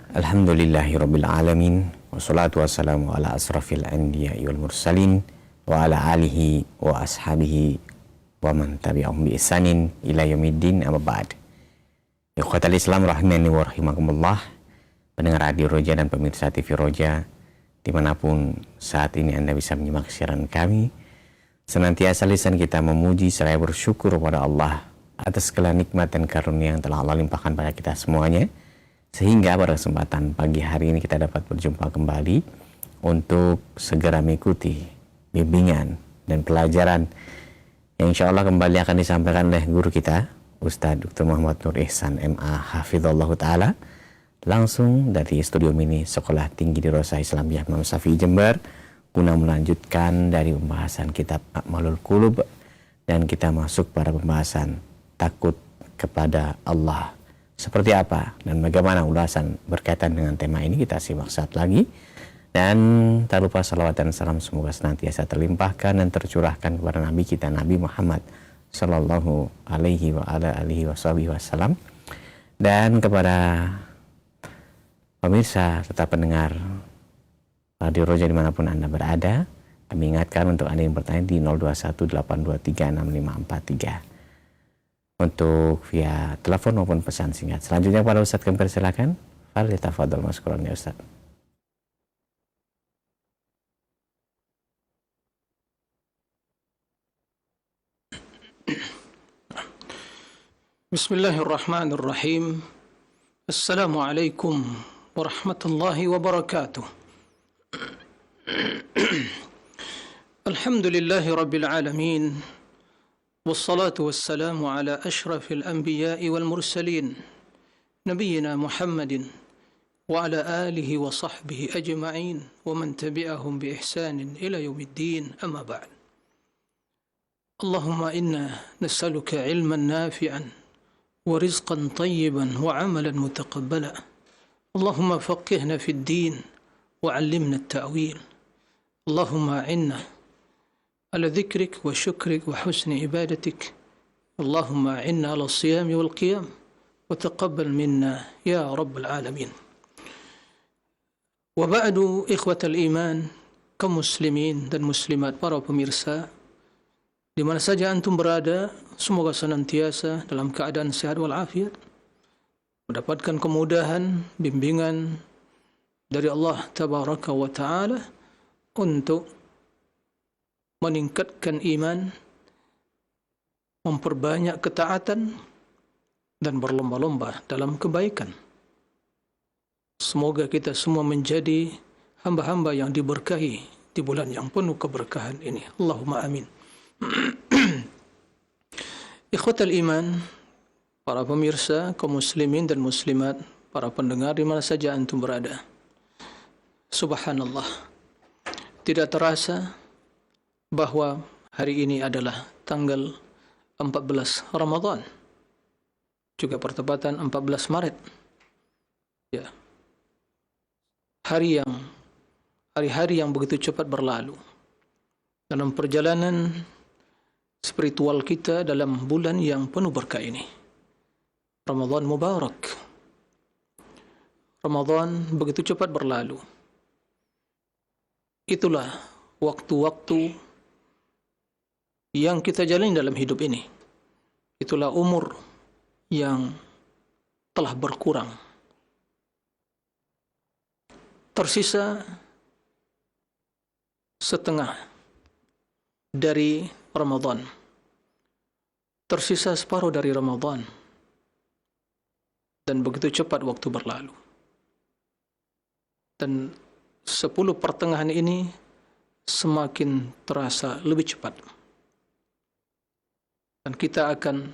Alhamdulillahirabbil alamin wassalatu wassalamu ala asrafil anbiya'i wal mursalin wa ala alihi wa ashabihi wa man tabi'ahum bi ihsanin ila yaumiddin amma ba'd. Ikhwatal Islam rahimani wa rahimakumullah, pendengar Radio Roja dan pemirsa TV Roja dimanapun saat ini Anda bisa menyimak siaran kami. Senantiasa lisan kita memuji seraya bersyukur kepada Allah atas segala nikmat dan karunia yang telah Allah limpahkan pada kita semuanya, sehingga pada kesempatan pagi hari ini kita dapat berjumpa kembali untuk segera mengikuti bimbingan dan pelajaran yang insya Allah kembali akan disampaikan oleh guru kita Ustadz Dr. Muhammad Nur Ihsan MA Hafizallahu Ta'ala, langsung dari studio mini Sekolah Tinggi Dirosah Islamiyah Imam Syafi'i Jember, guna melanjutkan dari pembahasan kitab A'malul Qulub, dan kita masuk pada pembahasan takut kepada Allah. Seperti apa dan bagaimana ulasan berkaitan dengan tema ini kita simak saat lagi. Dan tak lupa salawat dan salam semoga senantiasa terlimpahkan dan tercurahkan kepada Nabi kita Nabi Muhammad Sallallahu Alaihi wa ala alihi wasallam, dan kepada pemirsa serta pendengar Radio Roja dimanapun Anda berada. Kami ingatkan untuk Anda yang bertanya di 0218236543 untuk via telepon maupun pesan singkat. Selanjutnya pada Ustadz kami persilakan. Falyatafadhal mashkuran ya Ustadz. Bismillahirrahmanirrahim. Assalamualaikum warahmatullahi wabarakatuh. Alhamdulillahi rabbil alamin. والصلاة والسلام على أشرف الأنبياء والمرسلين نبينا محمد وعلى آله وصحبه أجمعين ومن تبعهم بإحسان إلى يوم الدين أما بعد. اللهم إنا نسألك علما نافعا ورزقا طيبا وعملا متقبلا. اللهم فقهنا في الدين وعلمنا التأويل. اللهم أعنا على ذكرك وشكرك وحسن عبادتك. اللهم أعنا على الصيام والقيام وتقبل منا يا رب العالمين. وبعد إخوة الإيمان كمسلمين dan muslimat, para pemirsa di mana saja antum berada, semoga senantiasa dalam keadaan sehat walafiat, mendapatkan kemudahan, bimbingan dari Allah Tabaraka wa Ta'ala untuk meningkatkan iman, memperbanyak ketaatan, dan berlomba-lomba dalam kebaikan. Semoga kita semua menjadi hamba-hamba yang diberkahi di bulan yang penuh keberkahan ini. Allahumma amin. Ikhwatal iman, para pemirsa, kaum muslimin dan muslimat, para pendengar di mana saja antum berada. Subhanallah, tidak terasa bahwa hari ini adalah tanggal 14 Ramadan, juga pertepatan 14 Maret. Ya. Hari-hari yang begitu cepat berlalu dalam perjalanan spiritual kita dalam bulan yang penuh berkah ini. Ramadan Mubarak. Ramadan begitu cepat berlalu. Itulah waktu-waktu yang kita jalani dalam hidup ini. Itulah umur yang telah berkurang. Tersisa setengah dari Ramadan. Tersisa separuh dari Ramadan. Dan begitu cepat waktu berlalu. Dan 10 pertengahan ini semakin terasa lebih cepat. Dan kita akan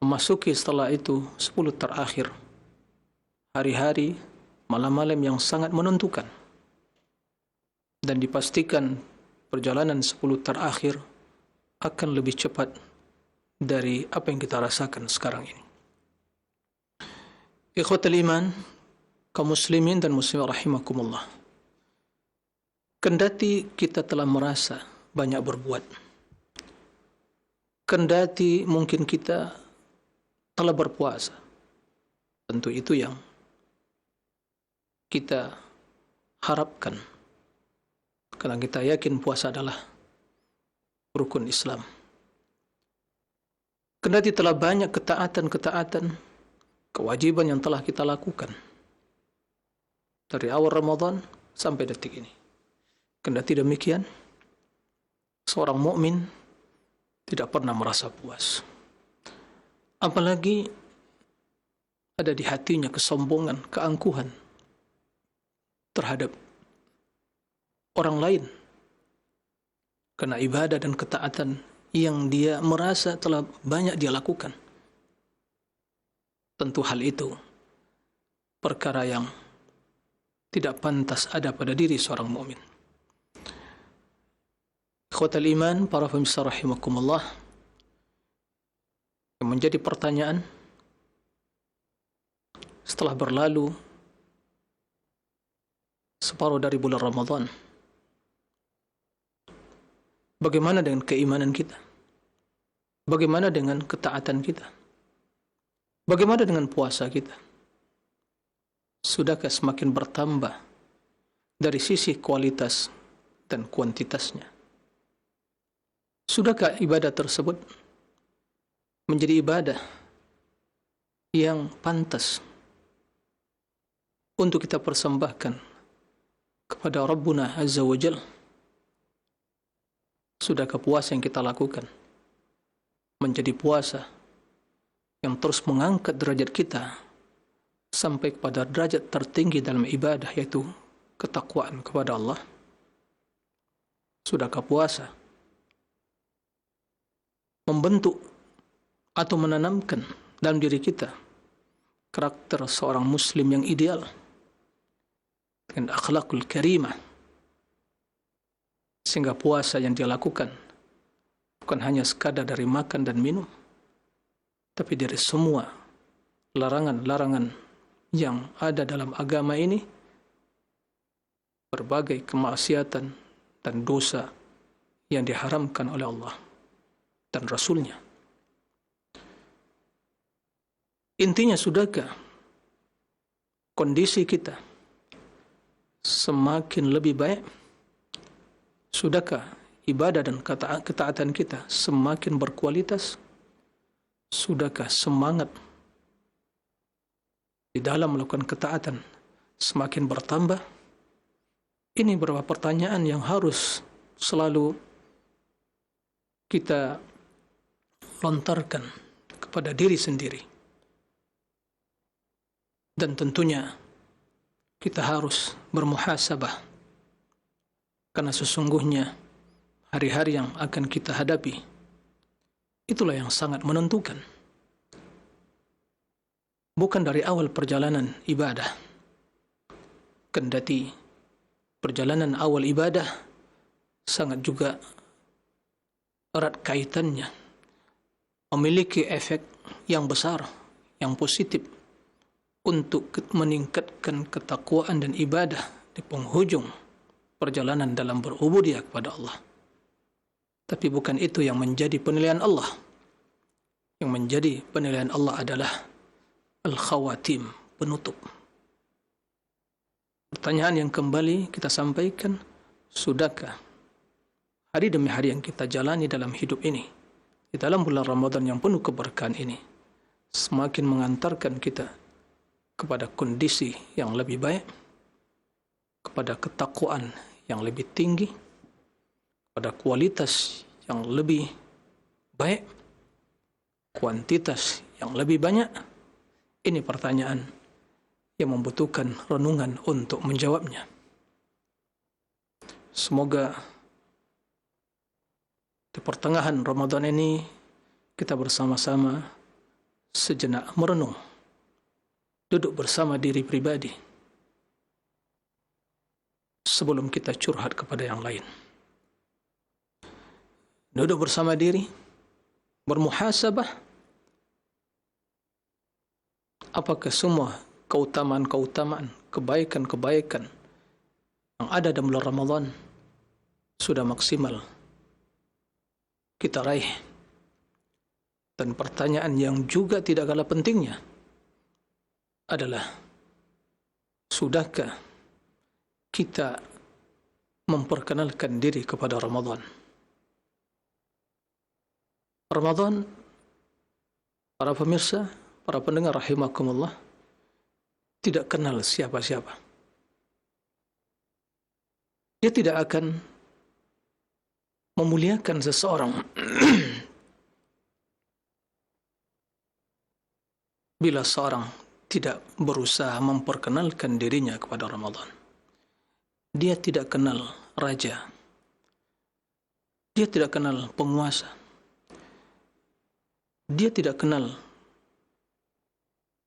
memasuki setelah itu 10 terakhir. Hari-hari, malam-malam yang sangat menentukan. Dan dipastikan perjalanan 10 terakhir akan lebih cepat dari apa yang kita rasakan sekarang ini. Ikhwatul iman, kaum muslimin dan muslimat rahimakumullah. Kendati kita telah merasa banyak berbuat, kendati mungkin kita telah berpuasa, tentu itu yang kita harapkan, karena kita yakin puasa adalah rukun Islam. Kendati telah banyak ketaatan-ketaatan, kewajiban yang telah kita lakukan dari awal Ramadan sampai detik ini. Kendati demikian, seorang mukmin tidak pernah merasa puas. Apalagi ada di hatinya kesombongan, keangkuhan terhadap orang lain karena ibadah dan ketaatan yang dia merasa telah banyak dia lakukan. Tentu hal itu perkara yang tidak pantas ada pada diri seorang mukmin. Ikhwatal iman, para pemirsa rahimakumullah, yang menjadi pertanyaan setelah berlalu separuh dari bulan Ramadan, bagaimana dengan keimanan kita? Bagaimana dengan ketaatan kita? Bagaimana dengan puasa kita? Sudahkah semakin bertambah dari sisi kualitas dan kuantitasnya? Sudahkah ibadah tersebut menjadi ibadah yang pantas untuk kita persembahkan kepada Rabbuna Azza wa Jalla? Sudahkah puasa yang kita lakukan menjadi puasa yang terus mengangkat derajat kita sampai kepada derajat tertinggi dalam ibadah, yaitu ketakwaan kepada Allah? Sudahkah puasa membentuk atau menanamkan dalam diri kita karakter seorang muslim yang ideal dengan akhlakul karimah, sehingga puasa yang dia lakukan bukan hanya sekadar dari makan dan minum, tapi dari semua larangan-larangan yang ada dalam agama ini, berbagai kemaksiatan dan dosa yang diharamkan oleh Allah dan Rasulnya. Intinya, sudahkah kondisi kita semakin lebih baik? Sudahkah ibadah dan ketaatan kita semakin berkualitas? Sudahkah semangat di dalam melakukan ketaatan semakin bertambah? Ini beberapa pertanyaan yang harus selalu kita lontarkan kepada diri sendiri. Dan tentunya kita harus bermuhasabah, karena sesungguhnya hari-hari yang akan kita hadapi itulah yang sangat menentukan. Bukan dari awal perjalanan ibadah, kendati perjalanan awal ibadah sangat juga erat kaitannya, memiliki efek yang besar, yang positif untuk meningkatkan ketakwaan dan ibadah di penghujung perjalanan dalam berubudiyah kepada Allah. Tapi bukan itu yang menjadi penilaian Allah. Yang menjadi penilaian Allah adalah al-khawatim, penutup. Pertanyaan yang kembali kita sampaikan, sudahkah hari demi hari yang kita jalani dalam hidup ini, di dalam bulan Ramadan yang penuh keberkahan ini, semakin mengantarkan kita kepada kondisi yang lebih baik, kepada ketakwaan yang lebih tinggi, pada kualitas yang lebih baik, kuantitas yang lebih banyak? Ini pertanyaan yang membutuhkan renungan untuk menjawabnya. Semoga di pertengahan Ramadan ini kita bersama-sama sejenak merenung, duduk bersama diri pribadi sebelum kita curhat kepada yang lain. Duduk bersama diri, bermuhasabah, apakah semua keutamaan-keutamaan, kebaikan-kebaikan yang ada dalam bulan Ramadan sudah maksimal kita raih? Dan pertanyaan yang juga tidak kalah pentingnya adalah, sudahkah kita memperkenalkan diri kepada Ramadan? Ramadan, para pemirsa, para pendengar rahimakumullah, tidak kenal siapa-siapa. Dia tidak akan memuliakan seseorang bila seorang tidak berusaha memperkenalkan dirinya kepada Ramadan. Dia tidak kenal raja. Dia tidak kenal penguasa. Dia tidak kenal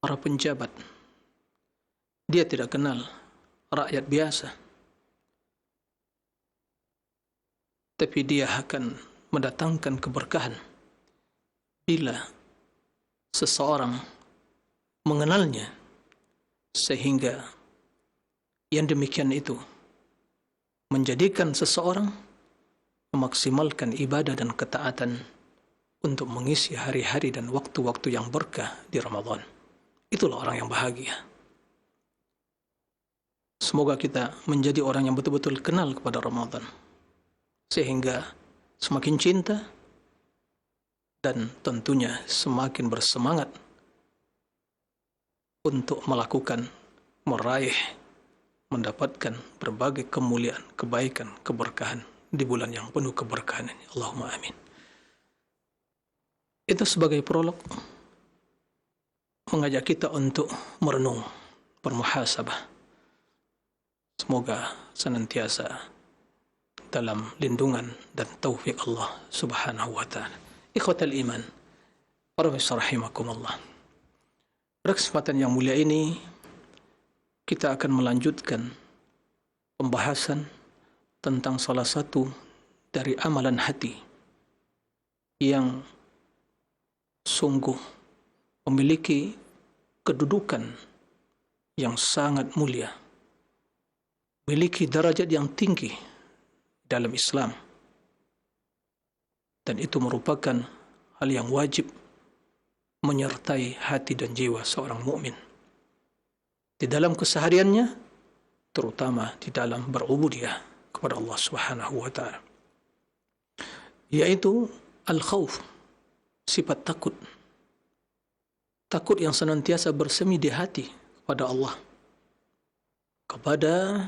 para penjabat. Dia tidak kenal rakyat biasa. Tapi dia akan mendatangkan keberkahan bila seseorang mengenalnya, sehingga yang demikian itu menjadikan seseorang memaksimalkan ibadah dan ketaatan untuk mengisi hari-hari dan waktu-waktu yang berkah di Ramadan. Itulah orang yang bahagia. Semoga kita menjadi orang yang betul-betul kenal kepada Ramadan, sehingga semakin cinta dan tentunya semakin bersemangat untuk melakukan, meraih, mendapatkan berbagai kemuliaan, kebaikan, keberkahan di bulan yang penuh keberkahan ini. Allahumma amin. Itu sebagai prolog mengajak kita untuk merenung, bermuhasabah. Semoga senantiasa dalam lindungan dan taufik Allah Subhanahu wa taala. Ikhwatal iman, para pemirsa rahimakumullah. Pada kesempatan yang mulia ini kita akan melanjutkan pembahasan tentang salah satu dari amalan hati yang sungguh memiliki kedudukan yang sangat mulia, memiliki derajat yang tinggi dalam Islam, dan itu merupakan hal yang wajib menyertai hati dan jiwa seorang mukmin di dalam kesehariannya, terutama di dalam berubudiyah kepada Allah Subhanahu wa taala, yaitu al-khauf, sifat takut. Takut yang senantiasa bersemi di hati kepada Allah, kepada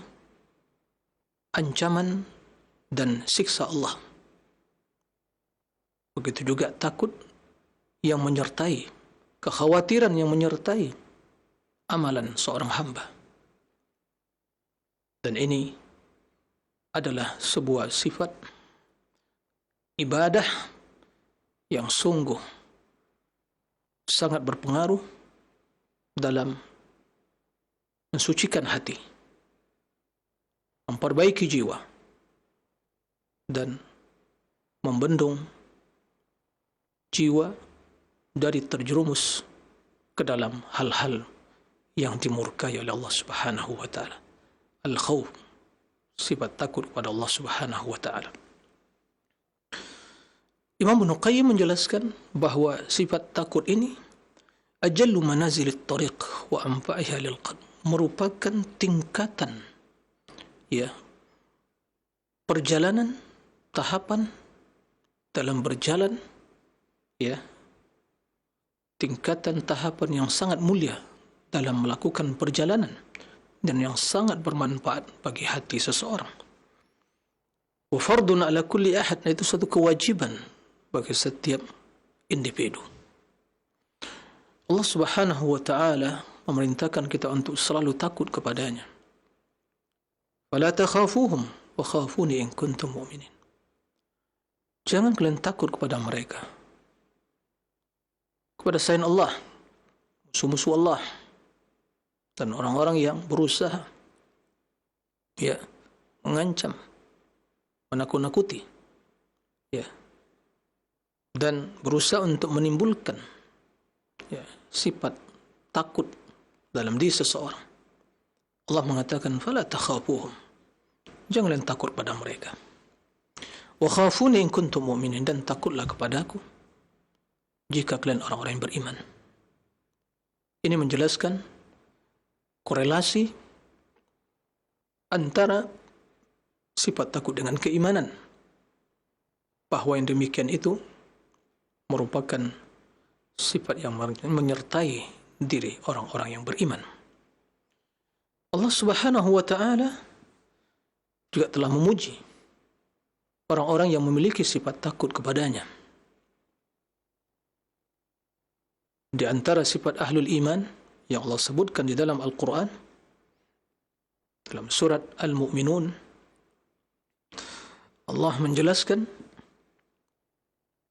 ancaman dan siksa Allah. Begitu juga takut yang menyertai, kekhawatiran yang menyertai amalan seorang hamba. Dan ini adalah sebuah sifat ibadah yang sungguh sangat berpengaruh dalam mensucikan hati, memperbaiki jiwa, dan membendung jiwa dari terjerumus ke dalam hal-hal yang dimurkai oleh Allah Subhanahu wa taala. Al-khauf, sifat takut kepada Allah Subhanahu wa taala. Imam Ibnu Qayyim menjelaskan bahwa sifat takut ini ajallu manazilit tariq wa anfa'iha lil qalb, merupakan tingkatan perjalanan, tahapan dalam berjalan, tingkatan tahapan yang sangat mulia dalam melakukan perjalanan dan yang sangat bermanfaat bagi hati seseorang. Wa fardun ala kulli ahad, itu satu kewajiban bagi setiap individu. Allah Subhanahu wa taala memerintahkan kita untuk selalu takut kepadanya. Fala takhafuhum wa khafuni in kuntum mu'minin. Jangan kalian takut kepada mereka, kepada selain Allah, musuh-musuh Allah, dan orang-orang yang berusaha mengancam, menakut-nakuti, dan berusaha untuk menimbulkan sifat takut dalam diri seseorang. Allah mengatakan, fala takhafuhum, jangan kalian takut pada mereka. Wa khafuni in kuntum mu'minin, dan takutlah kepadaku jika kalian orang-orang yang beriman. Ini menjelaskan korelasi antara sifat takut dengan keimanan, bahwa yang demikian itu merupakan sifat yang menyertai diri orang-orang yang beriman. Allah Subhanahu wa ta'ala juga telah memuji orang-orang yang memiliki sifat takut kepadanya. Di antara sifat ahlul iman yang Allah sebutkan di dalam Al-Quran, dalam surat Al-Mu'minun, Allah menjelaskan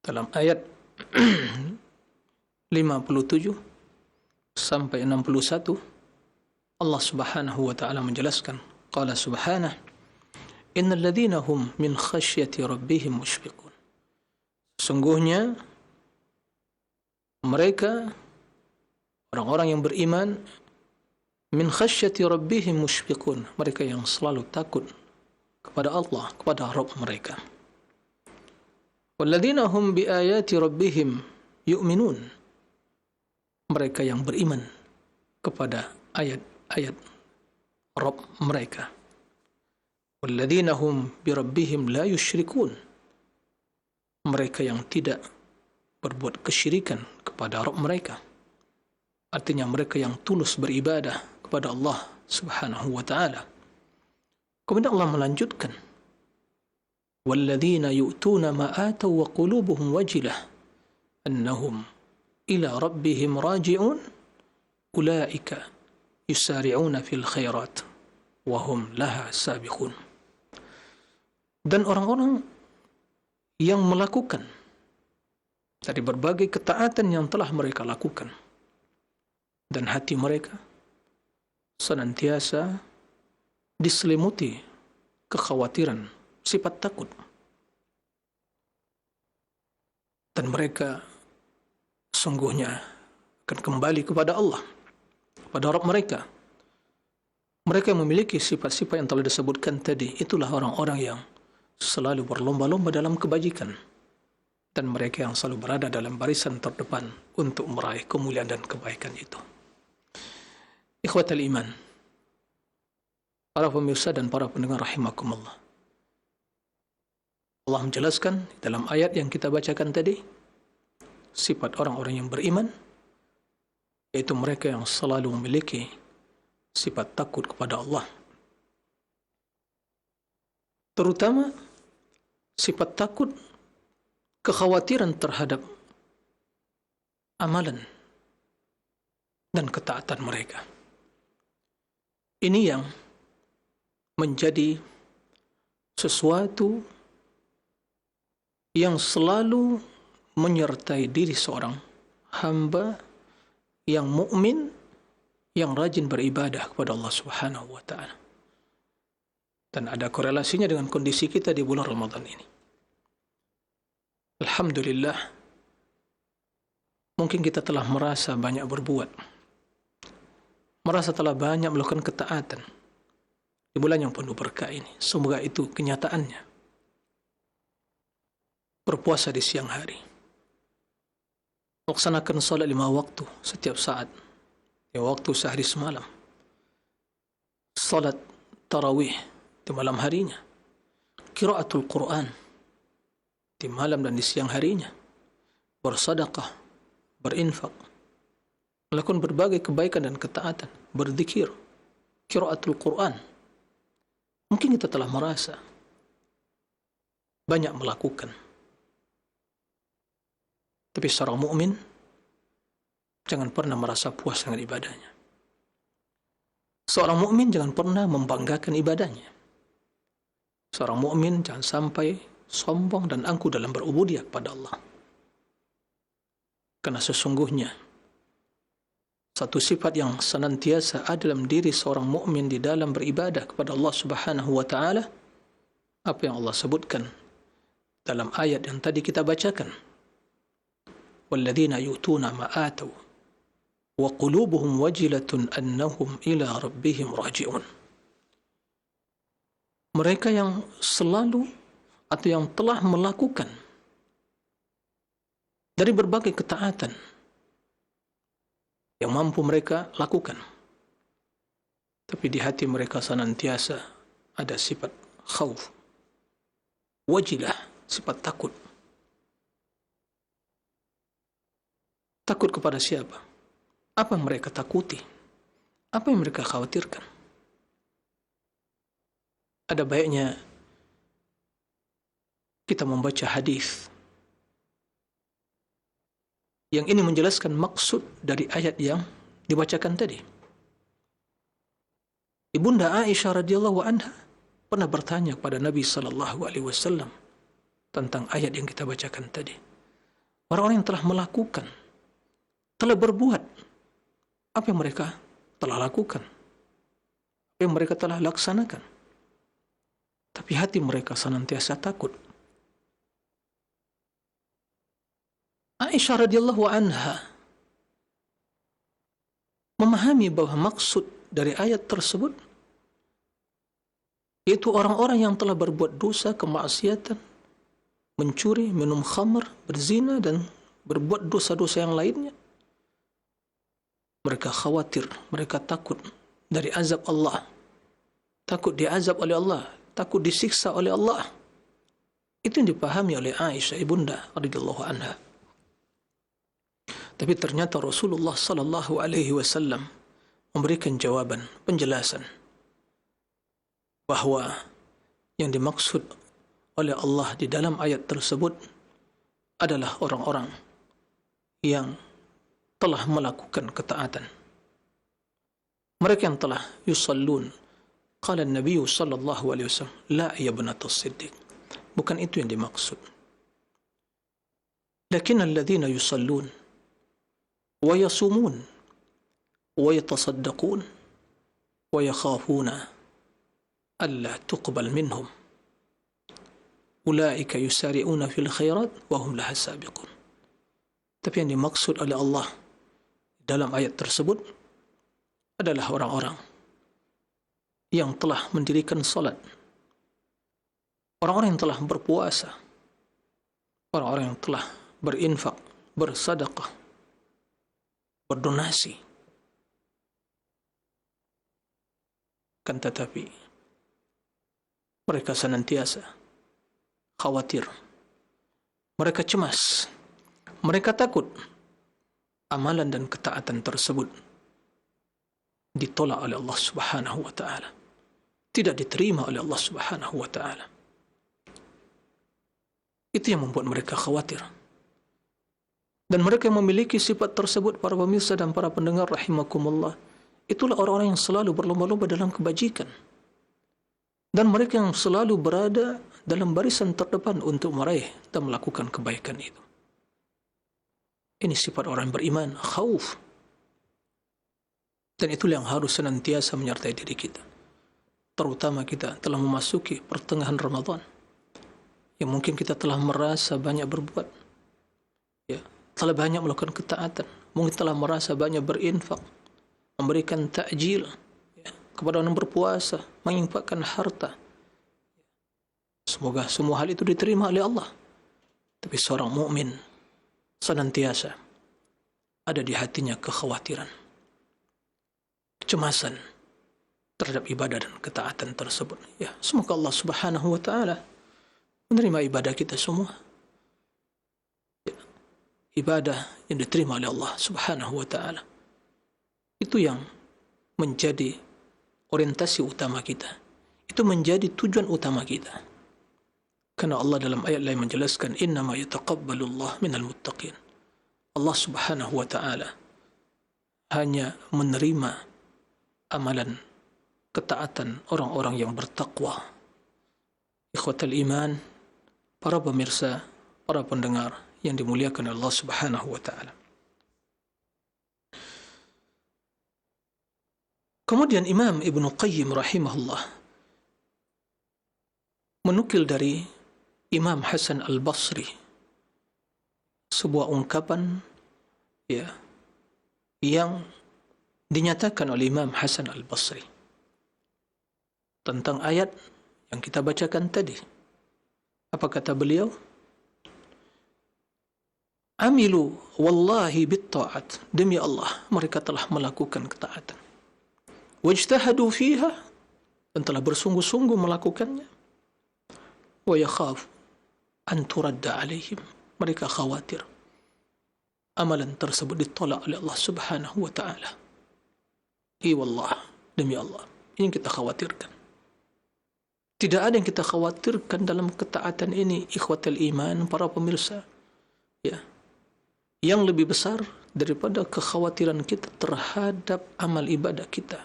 dalam ayat 57 sampai 61, Allah Subhanahu wa ta'ala menjelaskan, qala subhanahu, innal ladzina hum min khasyati rabbihim mushfiqun. Sesungguhnya mereka, orang-orang yang beriman, min khasyati rabbihim mushfiqun, mereka yang selalu takut kepada Allah, kepada Rabb mereka. Walladzina hum bi ayati rabbihim yu'minun, mereka yang beriman kepada ayat-ayat Rabb mereka. Walladzina hum bi rabbihim la yusyrikun, mereka yang tidak berbuat kesyirikan kepada Rabb mereka. Artinya mereka yang tulus beribadah kepada Allah Subhanahu wa ta'ala. Kemudian Allah melanjutkan, walladzina yu'tuna ma ataw wa qulubuhum wajilah annahum ila rabbihim raji'un ulaika yusari'una fil khairat wa hum laha sabiqun. Dan orang-orang yang melakukan dari berbagai ketaatan yang telah mereka lakukan, dan hati mereka senantiasa diselimuti kekhawatiran, sifat takut, dan mereka sungguhnya akan kembali kepada Allah, kepada Rabb mereka. Mereka yang memiliki sifat-sifat yang telah disebutkan tadi, itulah orang-orang yang selalu berlomba-lomba dalam kebajikan, dan mereka yang selalu berada dalam barisan terdepan untuk meraih kemuliaan dan kebaikan itu. Ikhwatal iman, para pemirsa dan para pendengar rahimakumullah, Allah menjelaskan dalam ayat yang kita bacakan tadi, sifat orang-orang yang beriman, yaitu mereka yang selalu memiliki sifat takut kepada Allah. Terutama sifat takut, kekhawatiran terhadap amalan dan ketaatan mereka. Ini yang menjadi sesuatu yang selalu menyertai diri seorang hamba yang mukmin, yang rajin beribadah kepada Allah Subhanahu wa ta'ala. Dan ada korelasinya dengan kondisi kita di bulan Ramadan ini. Alhamdulillah, mungkin kita telah merasa banyak berbuat, merasa telah banyak melakukan ketaatan di bulan yang penuh berkah ini. Semoga itu kenyataannya. Berpuasa di siang hari, melaksanakan salat 5 waktu setiap saat, di waktu sehari semalam, salat tarawih di malam harinya, qiraatul Quran di malam dan di siang harinya, bersedekah, berinfak, melakukan berbagai kebaikan dan ketaatan, berzikir, qiraatul Quran. Mungkin kita telah merasa banyak melakukan, tapi seorang mukmin jangan pernah merasa puas dengan ibadahnya. Seorang mukmin jangan pernah membanggakan ibadahnya. Seorang mukmin jangan sampai sombong dan angkuh dalam berubudiyah kepada Allah. Karena sesungguhnya satu sifat yang senantiasa ada dalam diri seorang mukmin di dalam beribadah kepada Allah Subhanahu wa ta'ala, apa yang Allah sebutkan dalam ayat yang tadi kita bacakan, walladzina yu'tuna ma ataw wa qulubuhum wajilatun annahum ila rabbihim raji'un. Mereka yang selalu atau yang telah melakukan dari berbagai ketaatan yang mampu mereka lakukan, tapi di hati mereka senantiasa ada sifat khauf, wajilah, sifat takut. Takut kepada siapa? Apa yang mereka takuti? Apa yang mereka khawatirkan? Ada baiknya kita membaca hadis yang ini menjelaskan maksud dari ayat yang dibacakan tadi. Ibunda Aisyah radhiyallahu anha pernah bertanya kepada Nabi sallallahu alaihi wasallam tentang ayat yang kita bacakan tadi. Orang-orang yang telah melakukan, telah berbuat apa yang mereka telah lakukan, apa yang mereka telah laksanakan, tapi hati mereka senantiasa takut. Aisyah radhiyallahu anha memahami bahwa maksud dari ayat tersebut yaitu orang-orang yang telah berbuat dosa, kemaksiatan, mencuri, minum khamar, berzina dan berbuat dosa-dosa yang lainnya. Mereka khawatir, mereka takut dari azab Allah, takut diazab oleh Allah, takut disiksa oleh Allah. Itu yang dipahami oleh Aisyah ibunda radhiyallahu anha. Tapi ternyata Rasulullah sallallahu alaihi wasallam memberikan jawaban, penjelasan bahwa yang dimaksud oleh Allah di dalam ayat tersebut adalah orang-orang yang telah melakukan ketaatan. Mereka yang telah yusallun. Qala Nabi sallallahu alaihi wasallam, la ya banatus siddiq. Bukan itu yang dimaksud. Lakin alladhina yusallun wa yasumun wa yatasaddaqun wa yakhafuna alla tuqbal minhum ulaika yusari'una fil khairat wa hum laha sabiqun. Tapi yang dimaksud oleh Allah dalam ayat tersebut adalah orang-orang yang telah mendirikan salat, orang-orang yang telah berpuasa, orang-orang yang telah berinfak, bersedekah, berdonasi. Kan tetapi mereka senantiasa khawatir, mereka cemas, mereka takut amalan dan ketaatan tersebut ditolak oleh Allah Subhanahu wa taala, tidak diterima oleh Allah Subhanahu wa taala. Itu yang membuat mereka khawatir. Dan mereka yang memiliki sifat tersebut, para pemirsa dan para pendengar rahimakumullah, itulah orang-orang yang selalu berlomba-lomba dalam kebajikan. Dan mereka yang selalu berada dalam barisan terdepan untuk meraih dan melakukan kebaikan itu. Ini sifat orang beriman, khauf. Dan itulah yang harus senantiasa menyertai diri kita. Terutama kita telah memasuki pertengahan Ramadan, yang mungkin kita telah merasa banyak berbuat, ya, telah banyak melakukan ketaatan, mungkin telah merasa banyak berinfak, memberikan takjil, ya, kepada orang berpuasa, menginfakkan harta. Semoga semua hal itu diterima oleh Allah. Tapi seorang mukmin senantiasa ada di hatinya kekhawatiran, kecemasan terhadap ibadah dan ketaatan tersebut. Ya, semoga Allah Subhanahu wa taala menerima ibadah kita semua. Ya, ibadah yang diterima oleh Allah Subhanahu wa taala. Itu yang menjadi orientasi utama kita. Itu menjadi tujuan utama kita. Karena Allah dalam ayat lain menjelaskan, innama yataqabbalullah minal muttaqin. Allah Subhanahu wa taala hanya menerima amalan ketaatan orang-orang yang bertakwa. Ikhwatal iman, para pemirsa, para pendengar yang dimuliakan Allah Subhanahu wa taala. Kemudian Imam Ibnu Qayyim rahimahullah menukil dari Imam Hasan Al-Basri sebuah ungkapan, ya, yang dinyatakan oleh Imam Hasan Al-Basri tentang ayat yang kita bacakan tadi. Apa kata beliau? Amilu wallahi bitta'at. Demi Allah, mereka telah melakukan ketaatan. Wajtahadu fiha, dan telah bersungguh-sungguh melakukannya. Wa yakhaf an turadda alaihim, mereka khawatir amalan tersebut ditolak oleh Allah Subhanahu wa taala. Wallah, demi Allah, ini kita khawatirkan. Tidak ada yang kita khawatirkan dalam ketaatan ini, ikhwatal iman, para pemirsa. Ya. Yang lebih besar daripada kekhawatiran kita terhadap amal ibadah kita,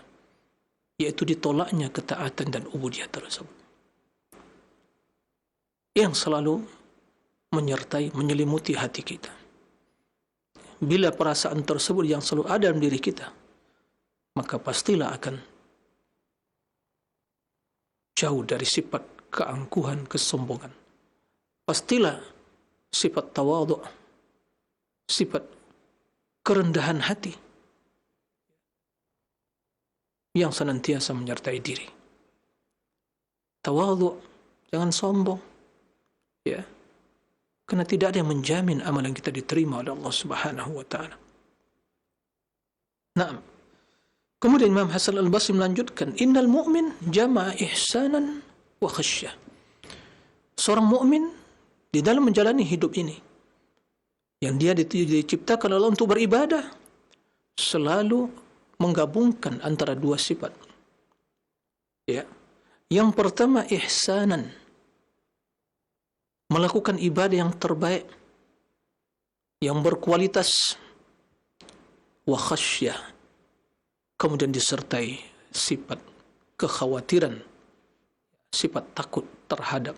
yaitu ditolaknya ketaatan dan ubudiyah tersebut. Yang selalu menyertai, menyelimuti hati kita. Bila perasaan tersebut yang selalu ada dalam diri kita, maka pastilah akan jauh dari sifat keangkuhan, kesombongan. Pastilah sifat tawadhu', sifat kerendahan hati yang senantiasa menyertai diri. Tawadhu', jangan sombong. Ya. Karena tidak ada yang menjamin amalan kita diterima oleh Allah Subhanahu wa taala. Naam. Kemudian Imam Hasan Al-Basri melanjutkan, innal mu'min jama'a ihsanan wa khasyah. Seorang mukmin di dalam menjalani hidup ini, yang dia diciptakan oleh Allah untuk beribadah, selalu menggabungkan antara dua sifat. Ya. Yang pertama ihsanan, melakukan ibadah yang terbaik, yang berkualitas, wa khasyah, kemudian disertai sifat kekhawatiran, sifat takut terhadap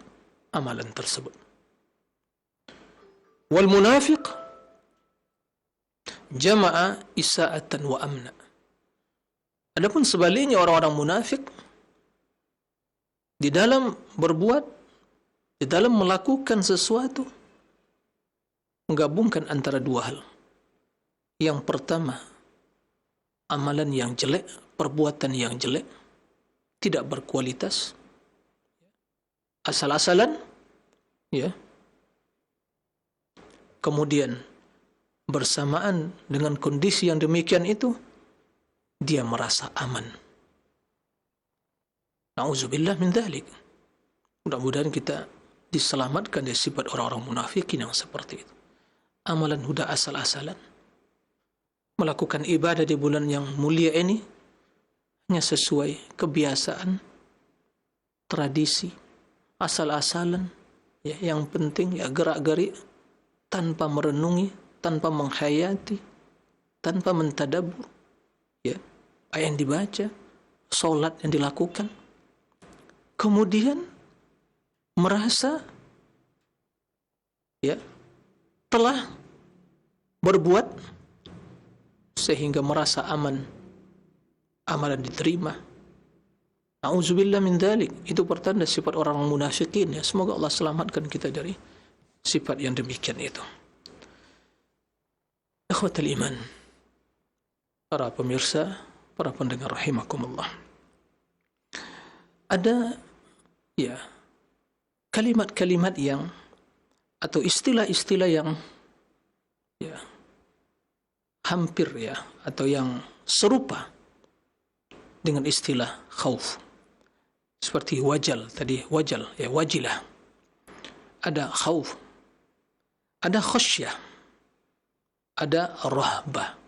amalan tersebut. Wal munafiq jama'a isa'atan wa amna. Adapun sebaliknya orang-orang munafik di dalam berbuat, di dalam melakukan sesuatu, menggabungkan antara dua hal. Yang pertama, amalan yang jelek, perbuatan yang jelek, tidak berkualitas, asal-asalan, ya. Kemudian bersamaan dengan kondisi yang demikian itu, dia merasa aman. Na'udzubillah min dzalik. Mudah-mudahan kita diselamatkan dari sifat orang-orang munafikin yang seperti itu. Amalan huda asal-asalan, melakukan ibadah di bulan yang mulia ini hanya sesuai kebiasaan, tradisi, asal-asalan, ya, yang penting ya gerak-gerik, tanpa merenungi, tanpa menghayati, tanpa mentadabbur, ya, ayat yang dibaca, solat yang dilakukan, kemudian merasa, ya, telah berbuat sehingga merasa aman, amalan diterima. Na'udzubillah min dzalik. Itu pertanda sifat orang munafikin, ya. Semoga Allah selamatkan kita dari sifat yang demikian itu. Ikhwatul iman, para pemirsa, para pendengar rahimakumullah. Ada, ya, kalimat-kalimat yang, atau istilah-istilah yang, ya, hampir, ya, atau yang serupa dengan istilah khauf. Seperti wajal tadi, wajal, ya, wajilah. Ada khauf, ada khasyah, ada rahbah.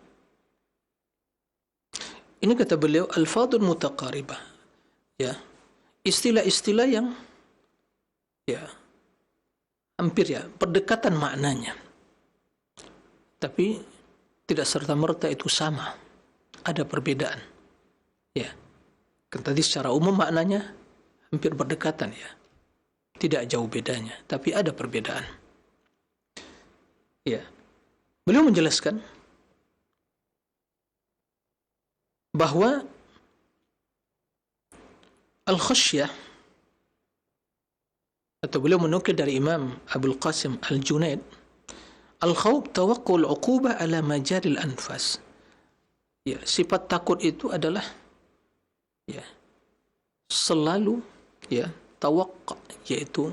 Ini kata beliau alfadun mutaqaribah, ya, istilah-istilah yang, ya, hampir, ya, berdekatan maknanya, tapi tidak serta-merta itu sama, ada perbedaan, ya. Kan tadi secara umum maknanya hampir berdekatan, ya, tidak jauh bedanya, tapi ada perbedaan, ya. Beliau menjelaskan bahwa al-khasyah, atau beliau menukil dari Imam Abul Qasim Al-Junaid, al-khawf tawaqqul uqubah ala majaril anfas. Ya, sifat takut itu adalah, ya, selalu, ya, tawaqqa, yaitu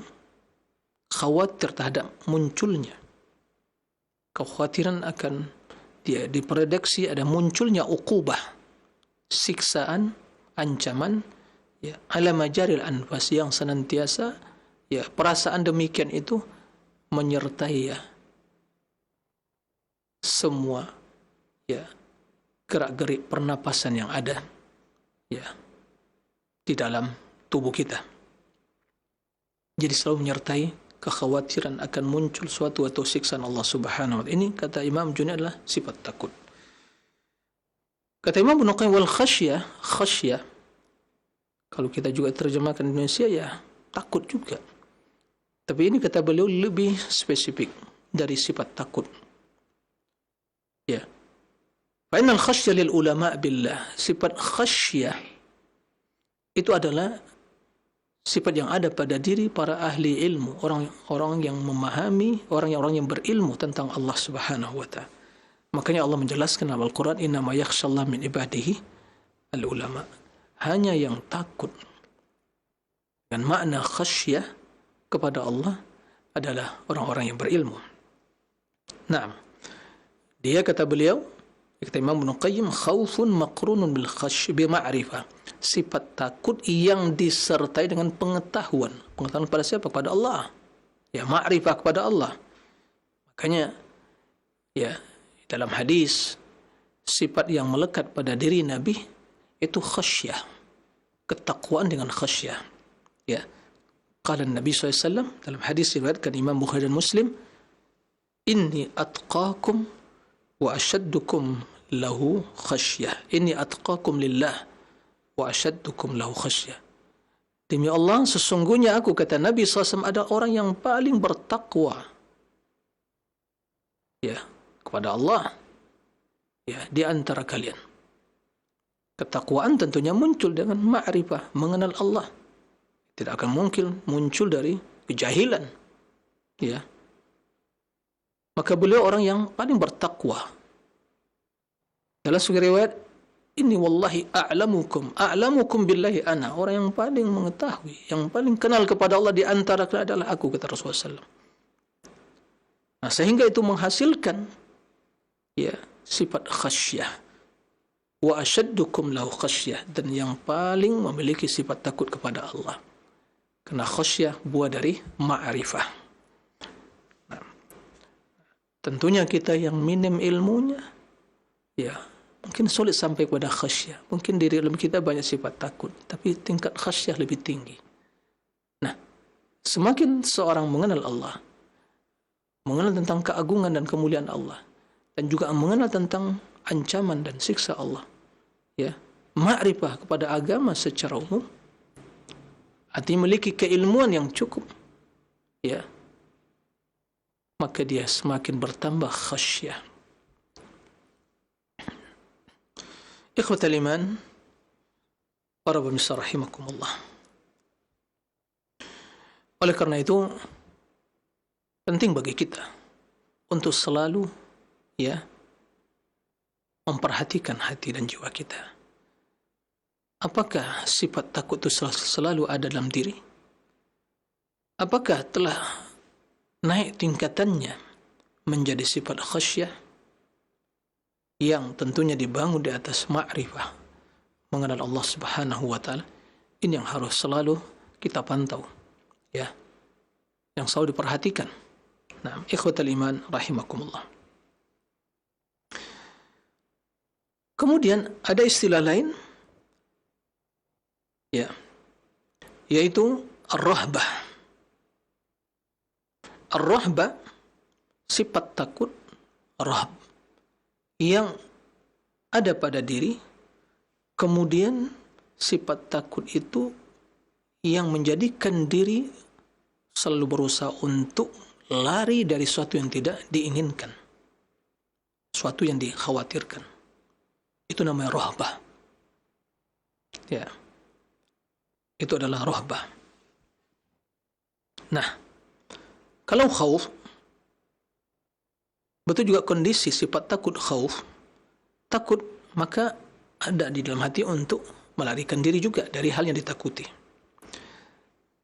khawatir terhadap munculnya, kekhawatiran akan, dia diprediksi ada munculnya uqubah, siksaan, ancaman Ya, ala majaril anfas, yang senantiasa ya perasaan demikian itu menyertai ya semua ya gerak-gerik pernapasan yang ada ya di dalam tubuh kita. Jadi selalu menyertai kekhawatiran akan muncul suatu atau siksaan Allah Subhanahu wa taala. Ini kata Imam Junaid adalah sifat takut. Kata Imam Ibnu Qayyim, wal khasyah kalau kita juga terjemahkan di Indonesia ya takut juga. Tapi ini kata beliau lebih spesifik dari sifat takut. Ya. Fa innal khasyah lil ulama billah, sifat khasyah itu adalah sifat yang ada pada diri para ahli ilmu, orang-orang yang memahami, orang yang berilmu tentang Allah Subhanahu wa taala. Makanya Allah menjelaskan dalam Al-Qur'an, innama yakhshallahu min ibadihi al-ulama. Hanya yang takut dengan makna khasyah kepada Allah adalah orang-orang yang berilmu. Nah, dia kata beliau, kata Imam Ibnu Qayyim, khaufun maqrunun bil khasyy bi ma'rifah. Sifat takut yang disertai dengan pengetahuan. Pengetahuan kepada siapa? Kepada Allah. Ya, ma'rifah kepada Allah. Makanya ya, dalam hadis sifat yang melekat pada diri Nabi itu khasyah. Ketakwaan dengan khasyah. Ya. Qala Nabi SAW dalam hadis diriwayatkan Imam Bukhari dan Muslim, inni atqakum wa asyaddukum lahu khasyah. Inni atqakum lillah wa asyaddukum lahu khasyah. Demi Allah, sesungguhnya aku, kata Nabi SAW, ada orang yang paling bertakwa ya kepada Allah ya di antara kalian. Ketakwaan tentunya muncul dengan ma'rifah, mengenal Allah. Tidak akan mungkin muncul dari kejahilan. Ya. Maka beliau orang yang paling bertakwa. Dalam sebuah riwayat, inni wallahi a'lamukum billahi ana. Orang yang paling mengetahui, yang paling kenal kepada Allah di antara kalian adalah aku, kata Rasulullah SAW. Nah, sehingga itu menghasilkan ya sifat khasyah. Wa asyaddukum lahu khasyah, dan yang paling memiliki sifat takut kepada Allah. Karena khasyah buah dari ma'rifah. Nah, tentunya kita yang minim ilmunya ya mungkin sulit sampai kepada khasyah. Mungkin di dalam kita banyak sifat takut, tapi tingkat khasyah lebih tinggi. Nah, semakin seorang mengenal Allah, mengenal tentang keagungan dan kemuliaan Allah, dan juga mengenal tentang ancaman dan siksa Allah, ya, ma'rifah kepada agama secara umum, artinya memiliki keilmuan yang cukup, ya, maka dia semakin bertambah khasyah. Ikhwatal iman, para pemirsa rahimakumullah. Oleh karena itu, penting bagi kita untuk selalu ya memperhatikan hati dan jiwa kita. Apakah sifat takut itu selalu ada dalam diri? Apakah telah naik tingkatannya menjadi sifat khasyah yang tentunya dibangun di atas ma'rifah, mengenal Allah Subhanahu wa taala? Ini yang harus selalu kita pantau, ya, yang selalu diperhatikan. Nah, ikhwatal iman rahimakumullah. Kemudian ada istilah lain, ya, yaitu ar-rahbah. Ar-rahbah, sifat takut, rahb, yang ada pada diri. Kemudian sifat takut itu yang menjadikan diri selalu berusaha untuk lari dari sesuatu yang tidak diinginkan, sesuatu yang dikhawatirkan. Itu namanya rahbah. Ya. Itu adalah rahbah. Nah, kalau khauf, betul juga kondisi sifat takut khauf. Takut, maka ada di dalam hati untuk melarikan diri juga dari hal yang ditakuti.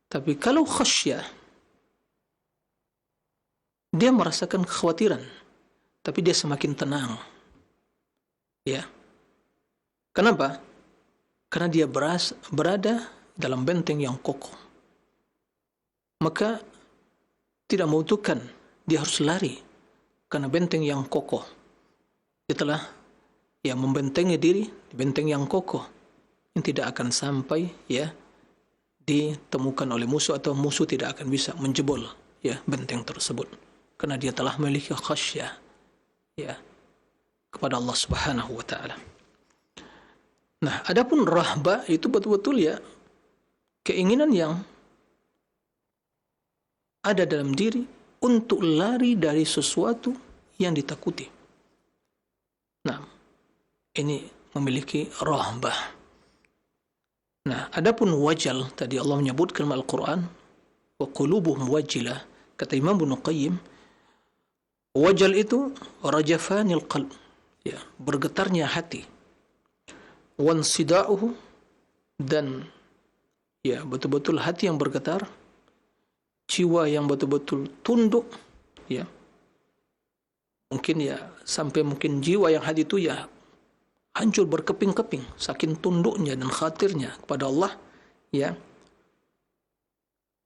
Tapi kalau khasyah, dia merasakan kekhawatiran, tapi dia semakin tenang. Ya. Kenapa? Karena dia berada dalam benteng yang kokoh, maka tidak membutuhkan dia harus lari karena benteng yang kokoh. Dia telah membentengi diri di benteng yang kokoh yang tidak akan sampai ditemukan oleh musuh, atau musuh tidak akan bisa menjebol benteng tersebut karena dia telah memiliki khasyah kepada Allah Subhanahu wa taala. Nah, adapun rahbah itu betul-betul keinginan yang ada dalam diri untuk lari dari sesuatu yang ditakuti. Nah, ini memiliki rahbah. Nah, adapun wajal, tadi Allah menyebutkan dalam Al-Quran, wa qulubuhum wajilah, kata Imam Ibnu Qayyim, wajal itu rajafanil qalb, bergetarnya hati, wansida'uhu, dan betul-betul hati yang bergetar, jiwa yang betul-betul tunduk, mungkin sampai mungkin jiwa yang hati itu hancur berkeping-keping saking tunduknya dan khawatirnya kepada Allah,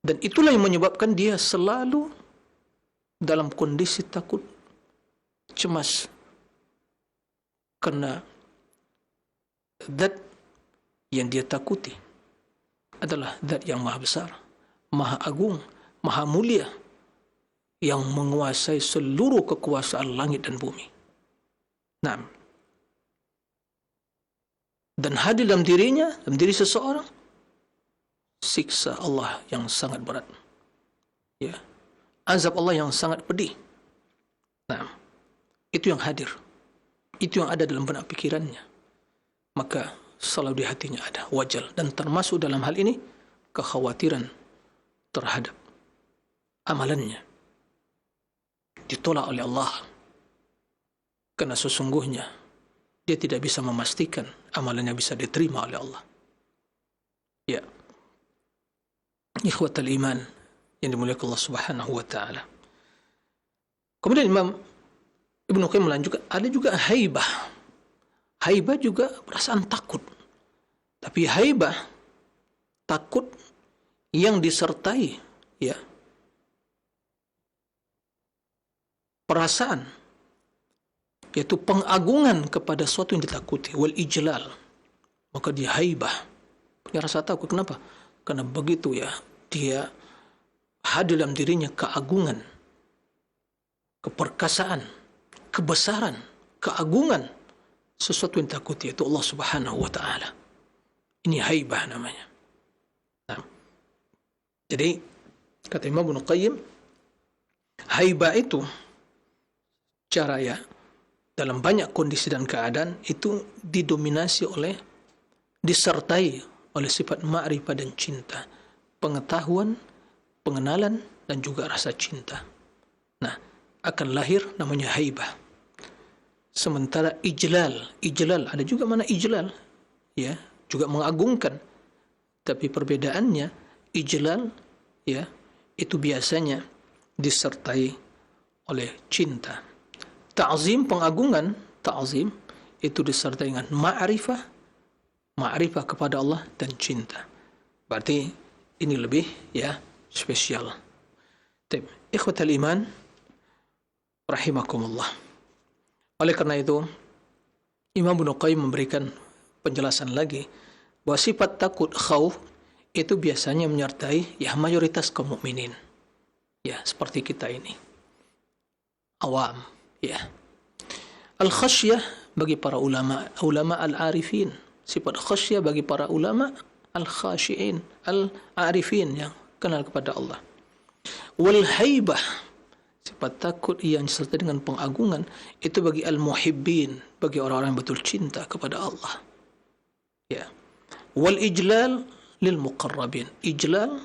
dan itulah yang menyebabkan dia selalu dalam kondisi takut, cemas, karena zat yang dia takuti adalah zat yang maha besar, maha agung, maha mulia, yang menguasai seluruh kekuasaan langit dan bumi. Nah, dan hadir dalam dirinya, dalam diri seseorang, siksa Allah yang sangat berat, azab Allah yang sangat pedih. Nah, itu yang hadir, itu yang ada dalam benak pikirannya, maka selalu di hatinya ada wajal, dan termasuk dalam hal ini kekhawatiran terhadap amalannya ditolak oleh Allah, karena sesungguhnya dia tidak bisa memastikan amalannya bisa diterima oleh Allah. Ikhwatal iman yang dimuliakan Allah Subhanahu wa taala. Kemudian Imam Ibnu Qayyim melanjutkan, ada juga haibah. Haibah juga perasaan takut. Tapi haibah, takut yang disertai perasaan, yaitu pengagungan kepada sesuatu yang ditakuti, wal ijlal. Maka dia haibah, punya rasa takut. Kenapa? Karena begitu dia hadir dalam dirinya keagungan, keperkasaan, kebesaran, keagungan sesuatu yang ditakuti, yaitu Allah Subhanahu wa taala. Ini haibah namanya. Nah, jadi kata Imam Ibnu Qayyim, haibah itu cara dalam banyak kondisi dan keadaan itu didominasi oleh, disertai oleh sifat ma'rifah dan cinta, pengetahuan, pengenalan, dan juga rasa cinta. Nah, akan lahir namanya haibah. Sementara ijlal ada juga mana ijlal, juga mengagungkan. Tapi perbedaannya, ijlal itu biasanya disertai oleh cinta. Ta'zim, pengagungan, ta'zim itu disertai dengan ma'rifah kepada Allah dan cinta. Berarti ini lebih spesial. Ikhwatal iman rahimakumullah. Oleh karena itu, Imam Ibnu Qayyim memberikan penjelasan lagi bahwa sifat takut, khauf, itu biasanya menyertai mayoritas kaum mukminin. Seperti kita ini. Awam. Al-khasyah bagi para ulama al-arifin. Sifat khasyah bagi para ulama al-khasyiin, al-arifin, yang kenal kepada Allah. Wal haibah, sifat takut yang disertai dengan pengagungan, itu bagi al-muhibbin, bagi orang-orang yang betul cinta kepada Allah. Wal ijlal lil muqarrabin. Ijlal,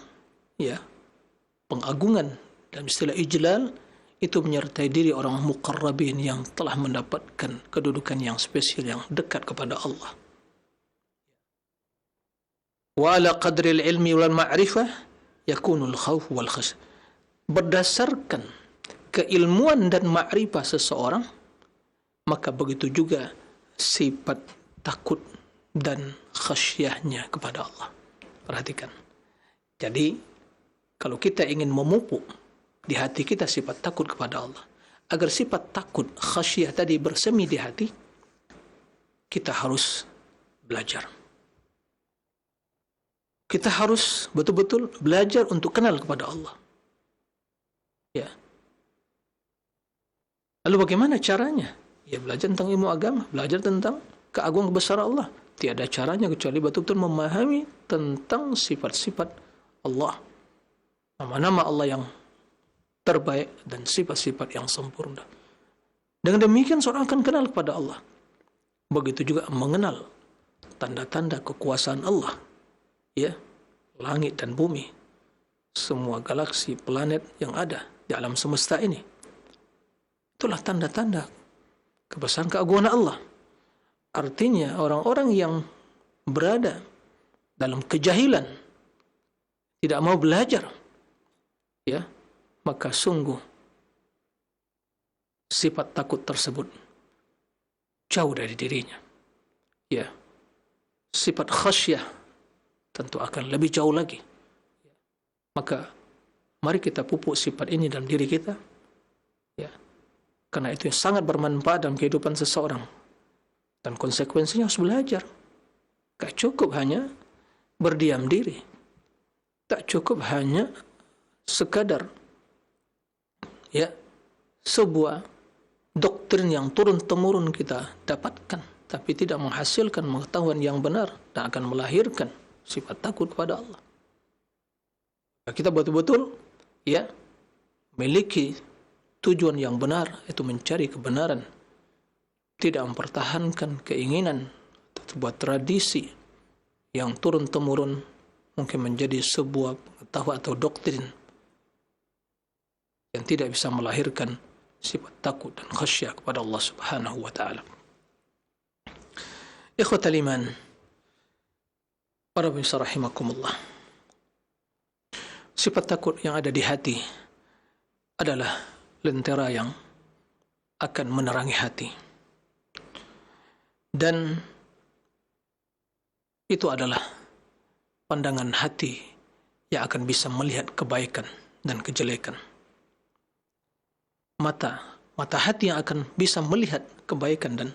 pengagungan, dalam istilah ijlal itu menyertai diri orang muqarrabin yang telah mendapatkan kedudukan yang spesial, yang dekat kepada Allah. Wa ala qadri al-ilmi wal ma'rifah yakunul khauf wal khasyah. Berdasarkan keilmuan dan ma'rifah seseorang, maka begitu juga sifat takut dan khasyahnya kepada Allah. Perhatikan. Jadi, kalau kita ingin memupuk di hati kita sifat takut kepada Allah, agar sifat takut, khasyah tadi bersemi di hati, kita harus belajar. Kita harus betul-betul belajar untuk kenal kepada Allah. Ya. Lalu bagaimana caranya? Ya belajar tentang ilmu agama, belajar tentang keagungan kebesaran Allah. Tiada caranya kecuali betul-betul memahami tentang sifat-sifat Allah. Nama-nama Allah yang terbaik dan sifat-sifat yang sempurna. Dengan demikian seorang akan kenal kepada Allah. Begitu juga mengenal tanda-tanda kekuasaan Allah. Ya, langit dan bumi, semua galaksi, planet yang ada di alam semesta ini. Itulah tanda-tanda kebesaran keagungan Allah. Artinya orang-orang yang berada dalam kejahilan, tidak mau belajar, ya, maka sungguh sifat takut tersebut jauh dari dirinya. Ya, sifat khasyah tentu akan lebih jauh lagi. Maka mari kita pupuk sifat ini dalam diri kita, ya, karena itu sangat bermanfaat dalam kehidupan seseorang. Dan konsekuensinya harus belajar. Tak cukup hanya berdiam diri. Tak cukup hanya sekadar, ya, sebuah doktrin yang turun-temurun kita dapatkan, tapi tidak menghasilkan pengetahuan yang benar dan akan melahirkan sifat takut kepada Allah. Kita betul-betul, ya, memiliki tujuan yang benar, itu mencari kebenaran, tidak mempertahankan keinginan sebuah tradisi yang turun-temurun mungkin menjadi sebuah pengetahuan atau doktrin yang tidak bisa melahirkan sifat takut dan khasyah kepada Allah Subhanahu wa taala. Ikhwatal iman, para pemirsa rahimakumullah. Sifat takut yang ada di hati adalah lentera yang akan menerangi hati. Dan itu adalah pandangan hati yang akan bisa melihat kebaikan dan kejelekan. Mata hati yang akan bisa melihat kebaikan dan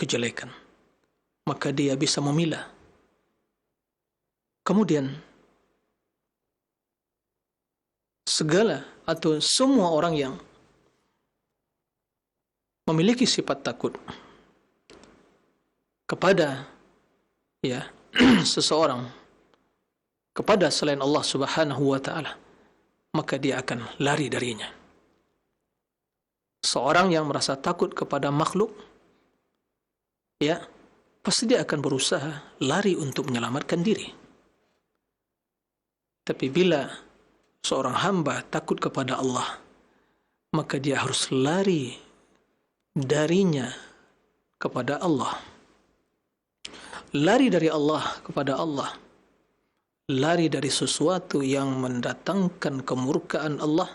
kejelekan. Maka dia bisa memilah. Kemudian segala atau semua orang yang memiliki sifat takut kepada, ya, seseorang, kepada selain Allah Subhanahu wa taala, maka dia akan lari darinya. Seorang yang merasa takut kepada makhluk, ya, pasti dia akan berusaha lari untuk menyelamatkan diri. Tapi bila seorang hamba takut kepada Allah, maka dia harus lari darinya kepada Allah. Lari dari Allah kepada Allah. Lari dari sesuatu yang mendatangkan kemurkaan Allah.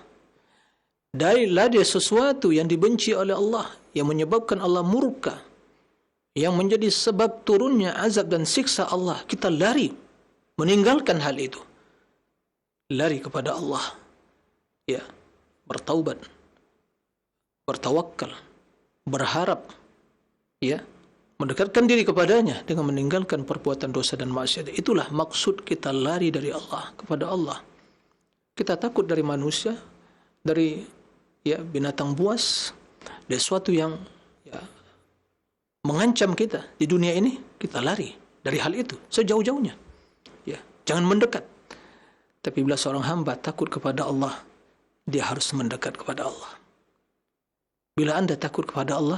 Lari dari sesuatu yang dibenci oleh Allah, yang menyebabkan Allah murka, yang menjadi sebab turunnya azab dan siksa Allah. Kita lari, meninggalkan hal itu. Lari kepada Allah, ya, bertaubat, bertawakal, berharap, ya, mendekatkan diri kepadanya dengan meninggalkan perbuatan dosa dan maksiat. Itulah maksud kita lari dari Allah kepada Allah. Kita takut dari manusia, dari, ya, binatang buas, dari sesuatu yang, ya, mengancam kita di dunia ini. Kita lari dari hal itu sejauh-jauhnya. Ya, jangan mendekat. Tapi bila seorang hamba takut kepada Allah, dia harus mendekat kepada Allah. Bila Anda takut kepada Allah,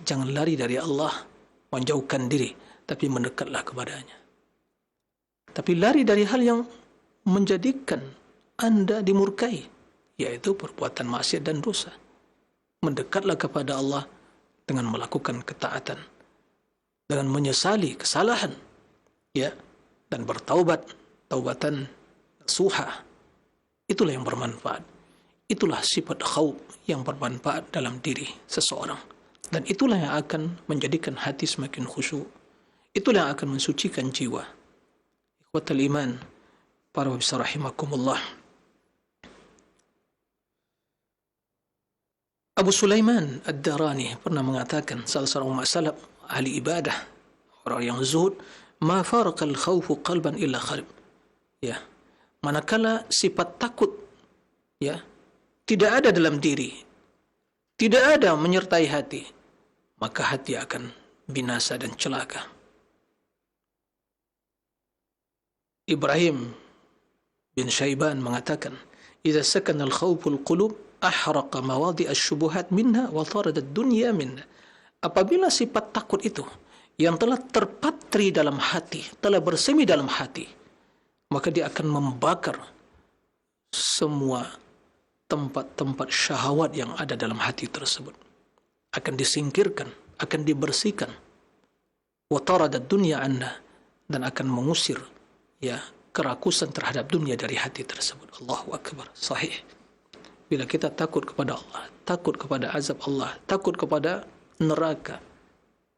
jangan lari dari Allah, menjauhkan diri, tapi mendekatlah kepadanya. Tapi lari dari hal yang menjadikan Anda dimurkai, yaitu perbuatan maksiat dan dosa. Mendekatlah kepada Allah dengan melakukan ketaatan, dengan menyesali kesalahan, ya, dan bertaubat, taubatan nasuha. Itulah yang bermanfaat. Itulah sifat khauf yang bermanfaat dalam diri seseorang. Dan itulah yang akan menjadikan hati semakin khusyuk. Itulah yang akan mensucikan jiwa. Ikhwatal iman, para pemirsa rahimakumullah. Abu Sulaiman Ad-Darani pernah mengatakan, salah seorang ulama salaf, ahli ibadah, orang yang zuhud, ma faraqal khawfu qalban illa kharib. Ya, manakala sifat takut ya tidak ada dalam diri, tidak ada menyertai hati, maka hati akan binasa dan celaka. Ibrahim bin Syaiban mengatakan, "Idza sakana al-khawful qulub ahraqa mawadi' asy-syubuhat minha wa taradat dunya minha." Apabila sifat takut itu yang telah terpatri dalam hati, telah bersemi dalam hati, maka dia akan membakar semua tempat-tempat syahwat yang ada dalam hati tersebut. Akan disingkirkan, akan dibersihkan. Wa taradat dunya anha, dan akan mengusir ya kerakusan terhadap dunia dari hati tersebut. Allahu Akbar. Sahih. Bila kita takut kepada Allah, takut kepada azab Allah, takut kepada neraka,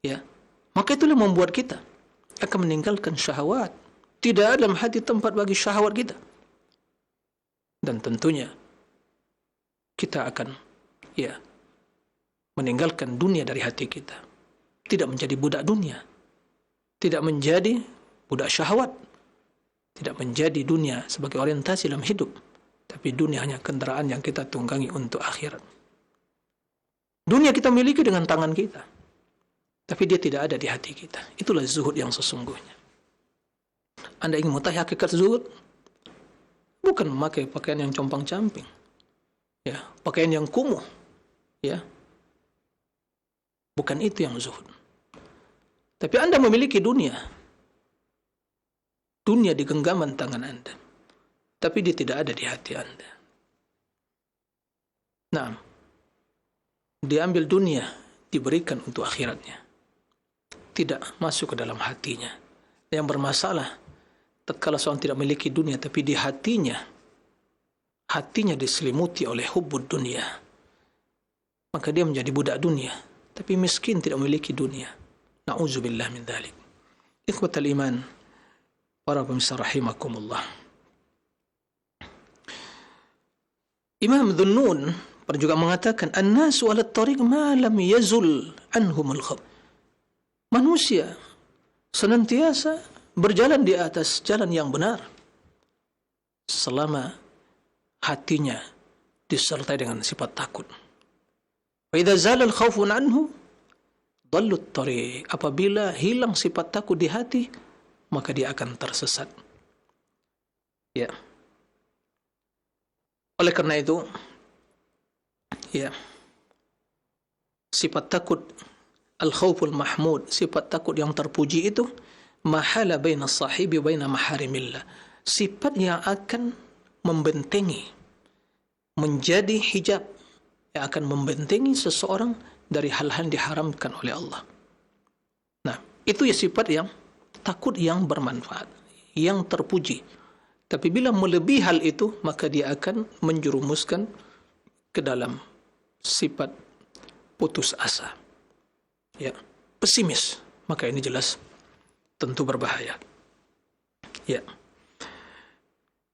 ya, maka itulah membuat kita akan meninggalkan syahwat. Tidak ada dalam hati tempat bagi syahwat kita. Dan tentunya kita akan ya meninggalkan dunia dari hati kita. Tidak menjadi budak dunia. Tidak menjadi budak syahwat. Tidak menjadi dunia sebagai orientasi dalam hidup. Tapi dunia hanya kendaraan yang kita tunggangi untuk akhirat. Dunia kita miliki dengan tangan kita. Tapi dia tidak ada di hati kita. Itulah zuhud yang sesungguhnya. Anda ingin mengetahui hakikat zuhud? Bukan memakai pakaian yang compang-camping. Ya, pakaian yang kumuh. Ya. Bukan itu yang zuhud. Tapi Anda memiliki dunia. Dunia di genggaman tangan Anda. Tapi dia tidak ada di hati Anda. Nah, diambil dunia, diberikan untuk akhiratnya. Tidak masuk ke dalam hatinya. Yang bermasalah, tatkala seorang tidak memiliki dunia, tapi di hatinya diselimuti oleh hubbud dunia. Maka dia menjadi budak dunia, tapi miskin tidak memiliki dunia. Na'udzubillah min dzalik. Ikhwatal iman, para pemirsa rahimakumullah. Imam Dhunnun juga mengatakan, "An-nasu 'ala at-tariq ma lam yazul anhum al-khawf." Manusia senantiasa berjalan di atas jalan yang benar selama hatinya disertai dengan sifat takut. Wa idza zala al-khawfu anhu dhallu at-tariq. Apabila hilang sifat takut di hati, maka dia akan tersesat. Ya. Oleh karena itu, ya, sifat takut al-khawful mahmud, sifat takut yang terpuji itu, mahala baina sahibi baina maharimillah, sifat yang akan membentengi, menjadi hijab yang akan membentengi seseorang dari hal-hal yang diharamkan oleh Allah. Nah, itu ya sifat yang takut yang bermanfaat, yang terpuji. Tapi bila melebihi hal itu, maka dia akan menjerumuskan ke dalam sifat putus asa. Ya, pesimis. Maka ini jelas tentu berbahaya. Ya.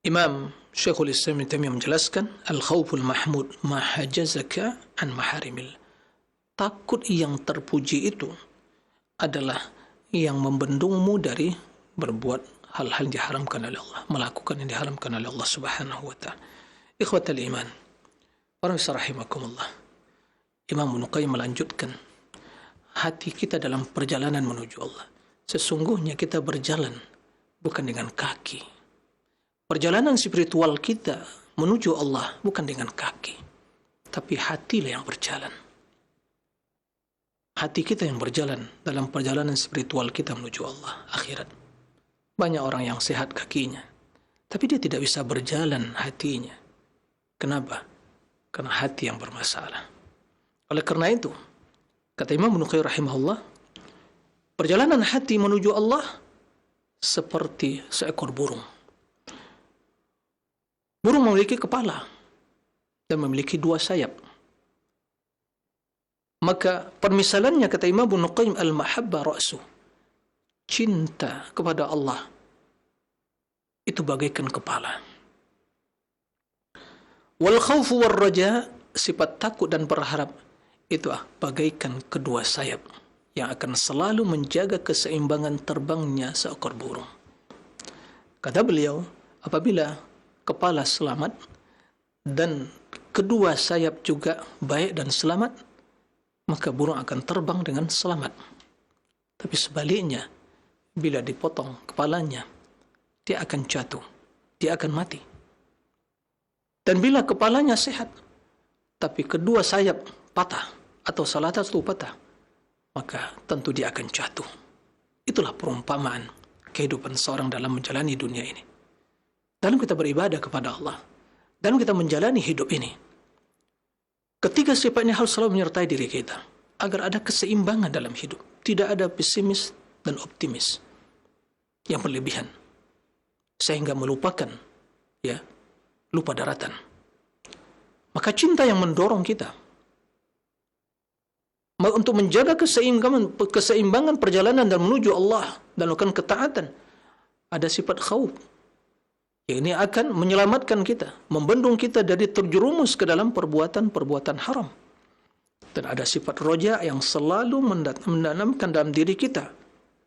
Imam Syekhul Islam Ibnu Taimiyah menjelaskan, al-khawful mahmud ma hajazaka an maharimil. Takut yang terpuji itu adalah yang membendungmu dari berbuat hal-hal yang diharamkan oleh Allah, melakukan yang diharamkan oleh Allah Subhanahu wa ta'ala. Ikhwatal iman, para rahimakumullah. Imam Ibnu Qayyim melanjutkan, hati kita dalam perjalanan menuju Allah. Sesungguhnya kita berjalan bukan dengan kaki. Perjalanan spiritual kita menuju Allah bukan dengan kaki, tapi hatilah yang berjalan. Hati kita yang berjalan dalam perjalanan spiritual kita menuju Allah, akhirat. Banyak orang yang sehat kakinya, tapi dia tidak bisa berjalan hatinya. Kenapa? Karena hati yang bermasalah. Oleh karena itu, kata Imam Ibnu Qayyim rahimahullah, perjalanan hati menuju Allah seperti seekor burung. Burung memiliki kepala dan memiliki dua sayap. Maka permisalannya, kata Imam Ibnu Qayyim, al-mahabbah ra'su. Cinta kepada Allah itu bagaikan kepala. Wal khawfu war raja, sifat takut dan berharap, itu bagaikan kedua sayap yang akan selalu menjaga keseimbangan terbangnya seekor burung. Kata beliau, apabila kepala selamat dan kedua sayap juga baik dan selamat, maka burung akan terbang dengan selamat. Tapi sebaliknya, bila dipotong kepalanya, dia akan jatuh, dia akan mati. Dan bila kepalanya sehat, tapi kedua sayap patah atau salah satu patah, maka tentu dia akan jatuh. Itulah perumpamaan kehidupan seorang dalam menjalani dunia ini. Dalam kita beribadah kepada Allah, dalam kita menjalani hidup ini, ketiga sifat ini harus selalu menyertai diri kita, agar ada keseimbangan dalam hidup. Tidak ada pesimis dan optimis yang berlebihan, sehingga melupakan, lupa daratan. Maka cinta yang mendorong kita untuk menjaga keseimbangan perjalanan dan menuju Allah dan melakukan ketaatan. Ada sifat khauf, yang ini akan menyelamatkan kita, membendung kita dari terjerumus ke dalam perbuatan-perbuatan haram. Dan ada sifat roja yang selalu menanamkan dalam diri kita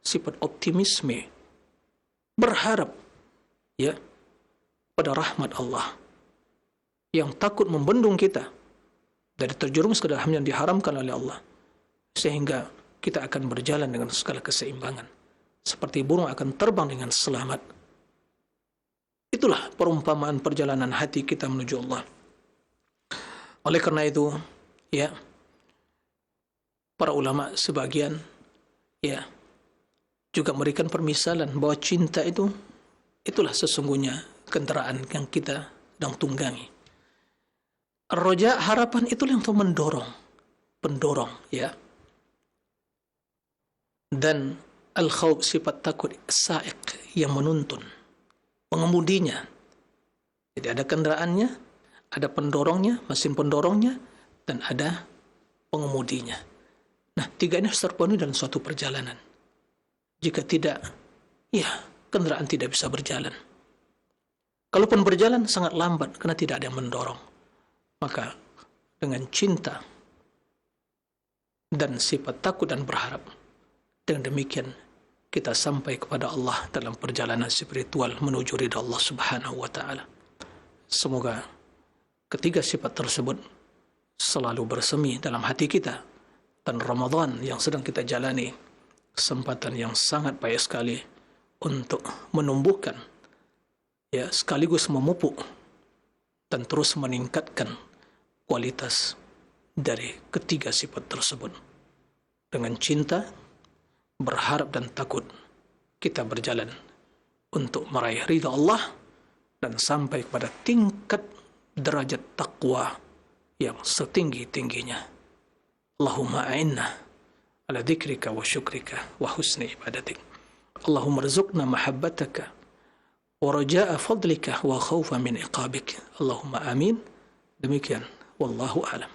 sifat optimisme, berharap pada rahmat Allah, yang takut membendung kita dari terjerumus ke dalam yang diharamkan oleh Allah, sehingga kita akan berjalan dengan segala keseimbangan, seperti burung akan terbang dengan selamat. Itulah perumpamaan perjalanan hati kita menuju Allah. Oleh karena itu, para ulama sebagian juga memberikan permisalan bahwa cinta itulah sesungguhnya kendaraan yang kita sedang tunggangi. Roja, harapan, itulah yang mendorong, pendorong, Dan al-khawf, sifat takut, sa'iq, yang menuntun, pengemudinya. Jadi ada kendaraannya, ada pendorongnya, mesin pendorongnya, dan ada pengemudinya. Nah, tiga ini harus terpenuhi dalam suatu perjalanan. Jika tidak, kendaraan tidak bisa berjalan. Kalaupun berjalan sangat lambat karena tidak ada yang mendorong. Maka dengan cinta dan sifat takut dan berharap, dengan demikian kita sampai kepada Allah dalam perjalanan spiritual menuju ridha Allah Subhanahu wa taala. Semoga ketiga sifat tersebut selalu bersemi dalam hati kita, dan Ramadan yang sedang kita jalani kesempatan yang sangat baik sekali untuk menumbuhkan, sekaligus memupuk dan terus meningkatkan kualitas dari ketiga sifat tersebut. Dengan cinta, berharap dan takut, kita berjalan untuk meraih ridha Allah dan sampai kepada tingkat derajat takwa yang setinggi-tingginya. Allahumma a'inna ala dzikrika wa syukrika wa husni ibadatik. Allahumma rzuqna mahabbataka wa raja'a fadlika wa khawfa min iqabik. Allahumma amin. Demikian, wallahu a'lam.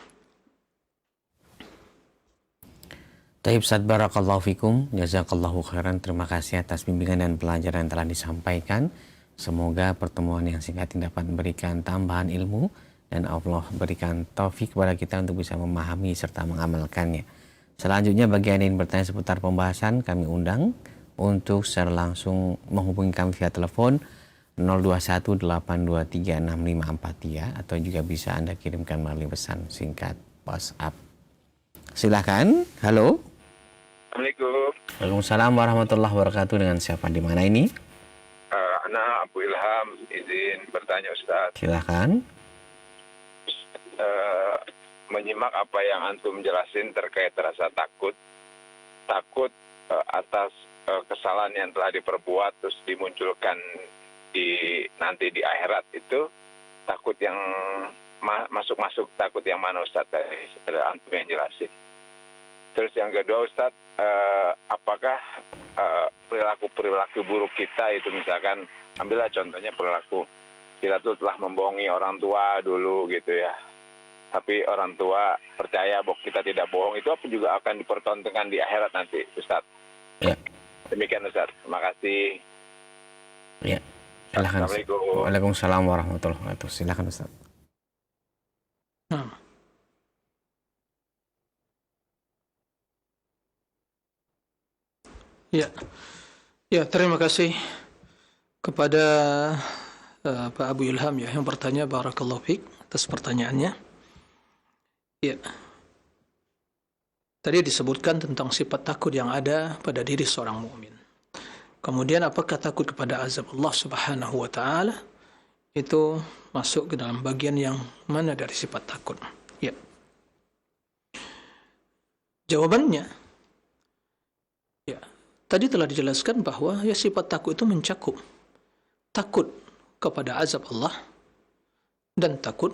Taib Ustaz, barakallahu fikum, jazakallahu khairan. Terima kasih atas bimbingan dan pelajaran yang telah disampaikan. Semoga pertemuan yang singkat ini dapat memberikan tambahan ilmu dan Allah berikan taufik kepada kita untuk bisa memahami serta mengamalkannya. Selanjutnya bagi Anda yang bertanya seputar pembahasan, kami undang untuk secara langsung menghubungi kami via telepon 0218236543 atau juga bisa Anda kirimkan melalui pesan singkat WhatsApp. Silakan. Halo. Assalamualaikum. Waalaikumsalam warahmatullahi wabarakatuh. Dengan siapa di mana ini? Anak Abu Ilham, izin bertanya Ustaz. Silakan. Menyimak apa yang antum jelasin terkait rasa takut atas kesalahan yang telah diperbuat terus dimunculkan nanti di akhirat, itu takut yang masuk takut yang mana Ustaz tadi antum yang jelasin. Terus yang kedua Ustaz, apakah perilaku buruk kita itu, misalkan ambillah contohnya perilaku kita tuh telah membohongi orang tua dulu gitu ya, tapi orang tua percaya bahwa kita tidak bohong, itu apa juga akan dipertontonkan di akhirat nanti Ustaz? Ya. Demikian Ustaz, terima kasih. Ya, Silakan. Assalamualaikum. Waalaikumsalam warahmatullahi wabarakatuh. Silakan Ustaz. Nah. Ya, ya, terima kasih kepada Pak Abu Ilham ya yang bertanya. Barakallahu fiik atas pertanyaannya. Ya, tadi disebutkan tentang sifat takut yang ada pada diri seorang mukmin. Kemudian apakah takut kepada azab Allah Subhanahu wa taala itu masuk ke dalam bagian yang mana dari sifat takut? Ya. Jawabannya, ya, tadi telah dijelaskan bahwa ya sifat takut itu mencakup takut kepada azab Allah dan takut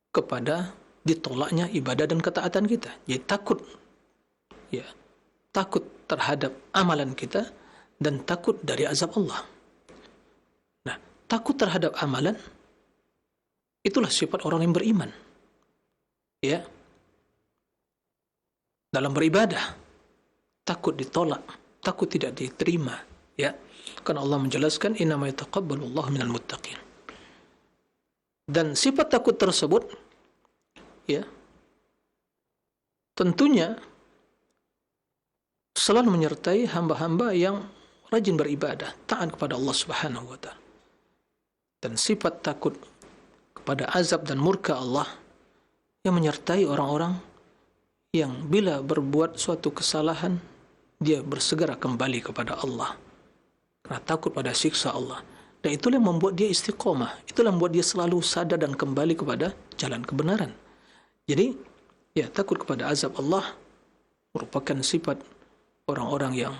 kepada ditolaknya ibadah dan ketaatan kita. Jadi takut, ya, takut terhadap amalan kita dan takut dari azab Allah. Nah, takut terhadap amalan itulah sifat orang yang beriman. Ya. Dalam beribadah, takut ditolak, takut tidak diterima, ya. Karena Allah menjelaskan innama yataqabbalullahu minal muttaqin. Dan sifat takut tersebut, ya, tentunya selalu menyertai hamba-hamba yang rajin beribadah, taat kepada Allah Subhanahu wa taala. Dan sifat takut kepada azab dan murka Allah yang menyertai orang-orang yang bila berbuat suatu kesalahan dia bersegera kembali kepada Allah karena takut pada siksa Allah. Dan itulah yang membuat dia istiqomah, itulah yang membuat dia selalu sadar dan kembali kepada jalan kebenaran. Jadi, ya, takut kepada azab Allah merupakan sifat orang-orang yang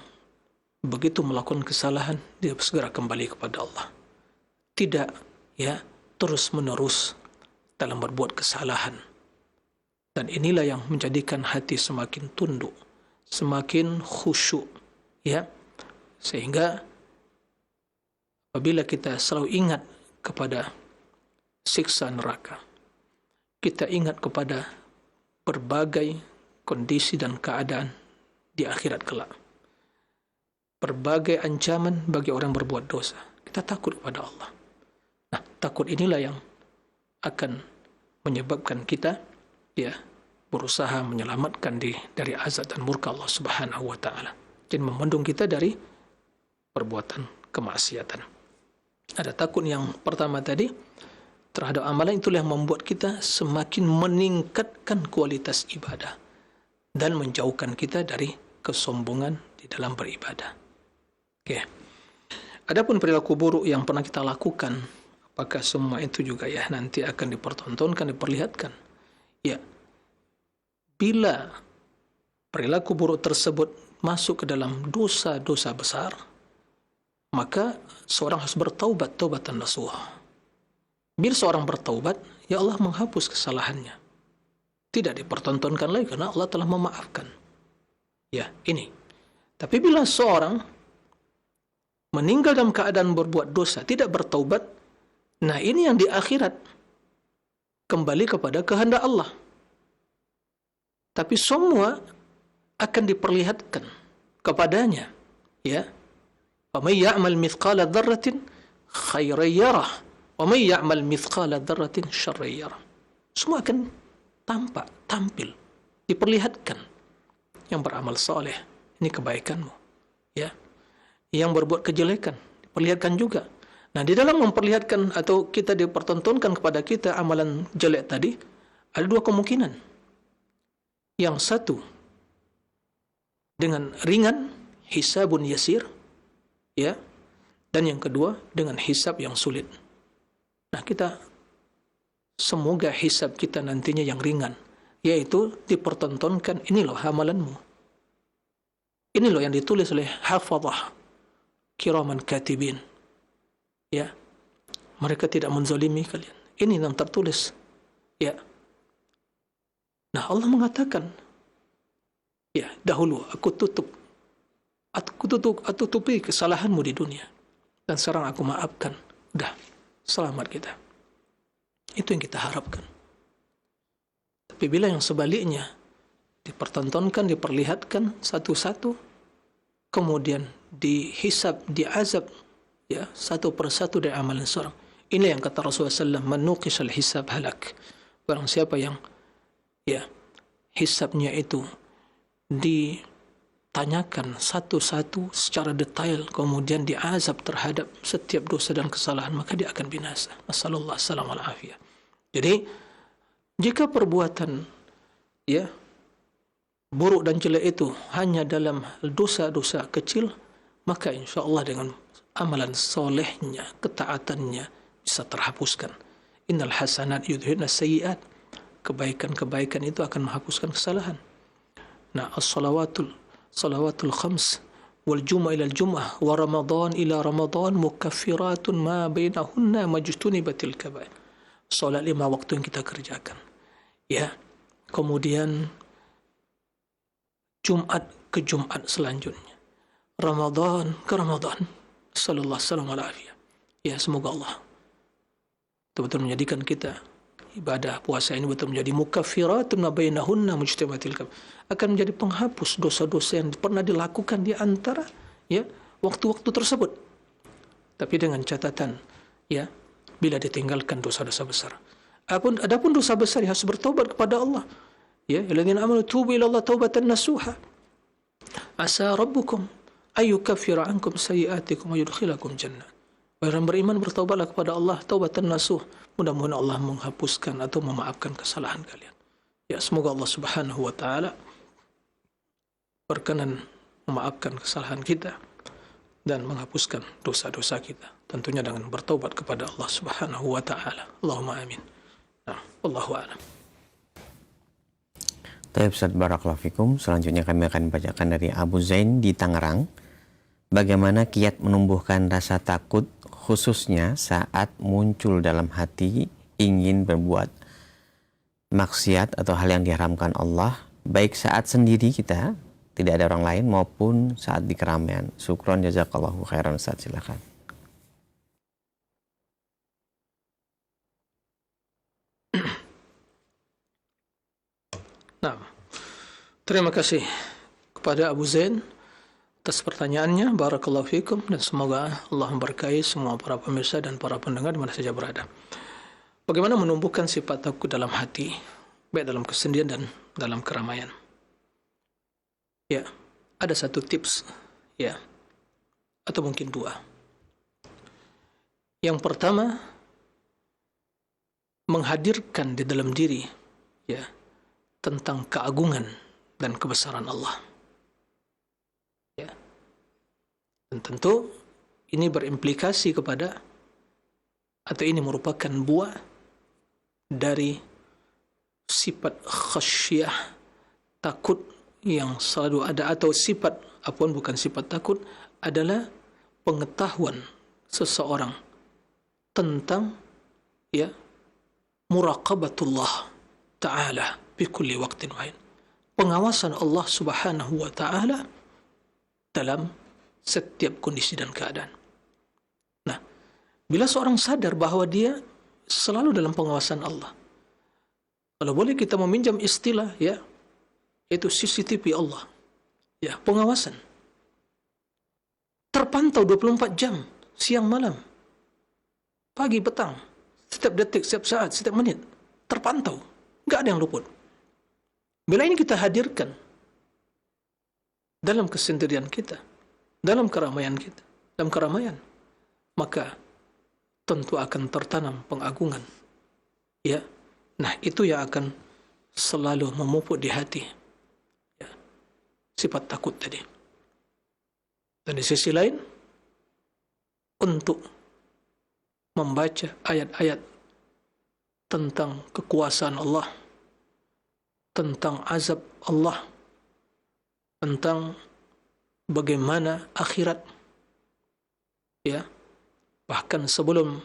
begitu melakukan kesalahan dia segera kembali kepada Allah. Tidak, ya, terus-menerus dalam berbuat kesalahan. Dan inilah yang menjadikan hati semakin tunduk, semakin khusyuk, ya. Sehingga apabila kita selalu ingat kepada siksa neraka, kita ingat kepada berbagai kondisi dan keadaan di akhirat kelak, berbagai ancaman bagi orang berbuat dosa, kita takut kepada Allah. Nah, takut inilah yang akan menyebabkan kita, ya, berusaha menyelamatkan dari azab dan murka Allah Subhanahu wa taala. Jadi membendung kita dari perbuatan kemaksiatan. Ada takut yang pertama tadi terhadap amalan, itulah yang membuat kita semakin meningkatkan kualitas ibadah dan menjauhkan kita dari kesombongan di dalam beribadah. Oke. Adapun perilaku buruk yang pernah kita lakukan, apakah semua itu juga ya nanti akan dipertontonkan, diperlihatkan? Ya. Bila perilaku buruk tersebut masuk ke dalam dosa-dosa besar, maka seorang harus bertaubat, taubatan nasuha. Bila seorang bertaubat, ya Allah menghapus kesalahannya. Tidak dipertontonkan lagi karena Allah telah memaafkan. Ya, ini. Tapi bila seorang meninggal dalam keadaan berbuat dosa, tidak bertaubat, nah ini yang di akhirat kembali kepada kehendak Allah. Tapi semua akan diperlihatkan kepadanya, ya. وَمَنْ يَعْمَلْ مِثْقَالَ ذَرَّةٍ خَيْرًا يَرَهُ وَمَنْ يَعْمَلْ مِثْقَالَ ذَرَّةٍ شَرًّا يَرَهُ. Semua akan tampak, tampil, diperlihatkan. Yang beramal soleh, ini kebaikanmu, ya. Yang berbuat kejelekan, diperlihatkan juga. Nah, di dalam memperlihatkan atau kita dipertontonkan kepada kita amalan jelek tadi, ada dua kemungkinan. Yang satu, dengan ringan, hisabun yasir, ya. Dan yang kedua, dengan hisab yang sulit. Nah, kita semoga hisab kita nantinya yang ringan, yaitu dipertontonkan, ini loh amalanmu. Ini loh yang ditulis oleh hafadhah kiraman katibin. Ya. Mereka tidak menzalimi kalian. Ini yang tertulis. Ya. Nah, Allah mengatakan, ya, dahulu aku tutupi kesalahanmu di dunia. Dan sekarang aku maafkan. Udah, selamat kita. Itu yang kita harapkan. Tapi bila yang sebaliknya, dipertontonkan, diperlihatkan satu-satu, kemudian dihisab, diazab ya, satu persatu dari amalan seorang. Ini yang kata Rasulullah SAW, "Manuqishal hisab halak." Barang siapa yang ya hisabnya itu ditanyakan satu-satu secara detail, kemudian diazab terhadap setiap dosa dan kesalahan, maka dia akan binasa. Nasallallahu alaihi wasallam. Jadi jika perbuatan ya buruk dan jelek itu hanya dalam dosa-dosa kecil, maka insya-Allah dengan amalan solehnya, ketaatannya bisa terhapuskan. Innal hasanat yudhibna sayyi'at. Kebaikan-kebaikan itu akan menghapuskan kesalahan. Nah, salawatul khams wal jum'ah ila jum'ah wa ramadan ila ramadan mukaffiratun ma bainahunna majtunibatil kaba'ir. Salat 5 waktu yang kita kerjakan. Ya. Kemudian Jumat ke Jumat selanjutnya. Ramadan ke Ramadan. Sallallahu alaihi wasallam. Ya, semoga Allah betul-betul menjadikan kita ibadah puasa ini betul menjadi mukaffiratun ma bainahunna mujtamatil kaba'ir, akan menjadi penghapus dosa-dosa yang pernah dilakukan di antara ya waktu-waktu tersebut. Tapi dengan catatan ya, bila ditinggalkan dosa-dosa besar. Adapun dosa besar harus bertaubat kepada Allah. Ya, alladzina amanu tubu ila Allah taubatan nasuha. Asa rabbukum ayyukaffira ankum sayyi'atikum wa yudkhilakum jannah. Orang beriman bertaubatlah kepada Allah taubatan nasuh. Mudah-mudahan Allah menghapuskan atau memaafkan kesalahan kalian. Ya, semoga Allah Subhanahu wa taala berkenan memaafkan kesalahan kita dan menghapuskan dosa-dosa kita. Tentunya dengan bertaubat kepada Allah Subhanahu wa taala. Allahumma amin. Nah, wallahu a'lam. Baik, Ustaz, barakallahu fikum. Selanjutnya kami akan bacakan dari Abu Zain di Tangerang. Bagaimana kiat menumbuhkan rasa takut khususnya saat muncul dalam hati ingin berbuat maksiat atau hal yang diharamkan Allah, baik saat sendiri kita, tidak ada orang lain, maupun saat di keramaian. Syukron, jazakallahu khairan. Ustaz, silakan. Nah, terima kasih kepada Abu Zain atas pertanyaannya. Barakallahu fikum, dan semoga Allah memberkahi semua para pemirsa dan para pendengar di mana saja berada. Bagaimana menumbuhkan sifat takut dalam hati, baik dalam kesendirian dan dalam keramaian? Ya, ada satu tips, ya, atau mungkin 2. Yang pertama, menghadirkan di dalam diri, ya, tentang keagungan dan kebesaran Allah. Ya. Dan tentu ini berimplikasi kepada, atau ini merupakan buah dari sifat khasyah, takut yang selalu ada, atau sifat, bukan sifat takut, adalah pengetahuan seseorang tentang ya muraqabatullah ta'ala bi kulli waqtin wa hin. Pengawasan Allah Subhanahu wa taala dalam setiap kondisi dan keadaan. Nah, bila seorang sadar bahwa dia selalu dalam pengawasan Allah, kalau boleh kita meminjam istilah ya, yaitu CCTV Allah. Ya, pengawasan. Terpantau 24 jam, siang malam, pagi petang, setiap detik, setiap saat, setiap menit, terpantau. Enggak ada yang luput. Bila ini kita hadirkan dalam kesendirian kita, dalam keramaian kita, dalam keramaian, maka tentu akan tertanam pengagungan. Ya, nah itu yang akan selalu memupuk di hati, ya, sifat takut tadi. Dan di sisi lain, untuk membaca ayat-ayat tentang kekuasaan Allah, tentang azab Allah, tentang bagaimana akhirat, ya, bahkan sebelum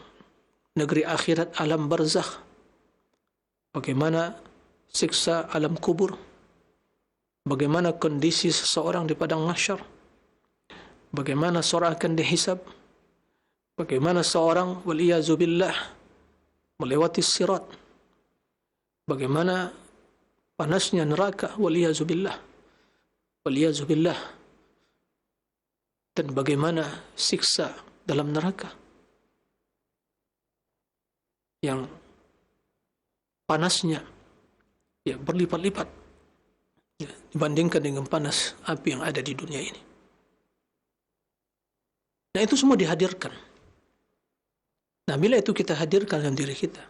negeri akhirat, alam barzakh, bagaimana siksa alam kubur, bagaimana kondisi seseorang di padang mahsyar, bagaimana seorang akan dihisab, bagaimana seorang waliyazubillah melewati sirat, bagaimana panasnya neraka, waliyazubillah, dan bagaimana siksa dalam neraka yang panasnya ya berlipat-lipat ya, dibandingkan dengan panas api yang ada di dunia ini. Nah, itu semua dihadirkan. Nah, bila itu kita hadirkan dalam diri kita,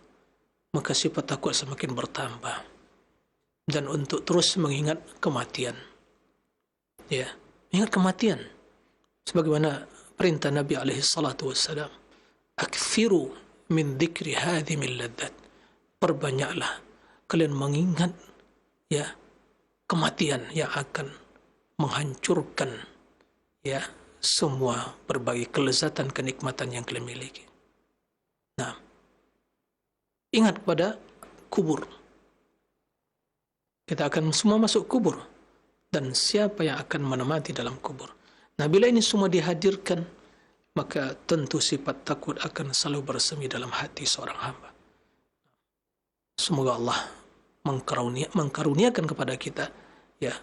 maka sifat takut semakin bertambah. Dan untuk terus mengingat kematian. Ya, ingat kematian. Sebagaimana perintah Nabi SAW, "Aktsiru min dzikri hadhimil ladzat." Perbanyaklah kalian mengingat ya kematian yang akan menghancurkan ya semua berbagai kelezatan kenikmatan yang kalian miliki. Nah, ingat pada kubur. Kita akan semua masuk kubur. Dan siapa yang akan menempati dalam kubur. Nah, bila ini semua dihadirkan, maka tentu sifat takut akan selalu bersemi dalam hati seorang hamba. Semoga Allah mengkaruniakan kepada kita ya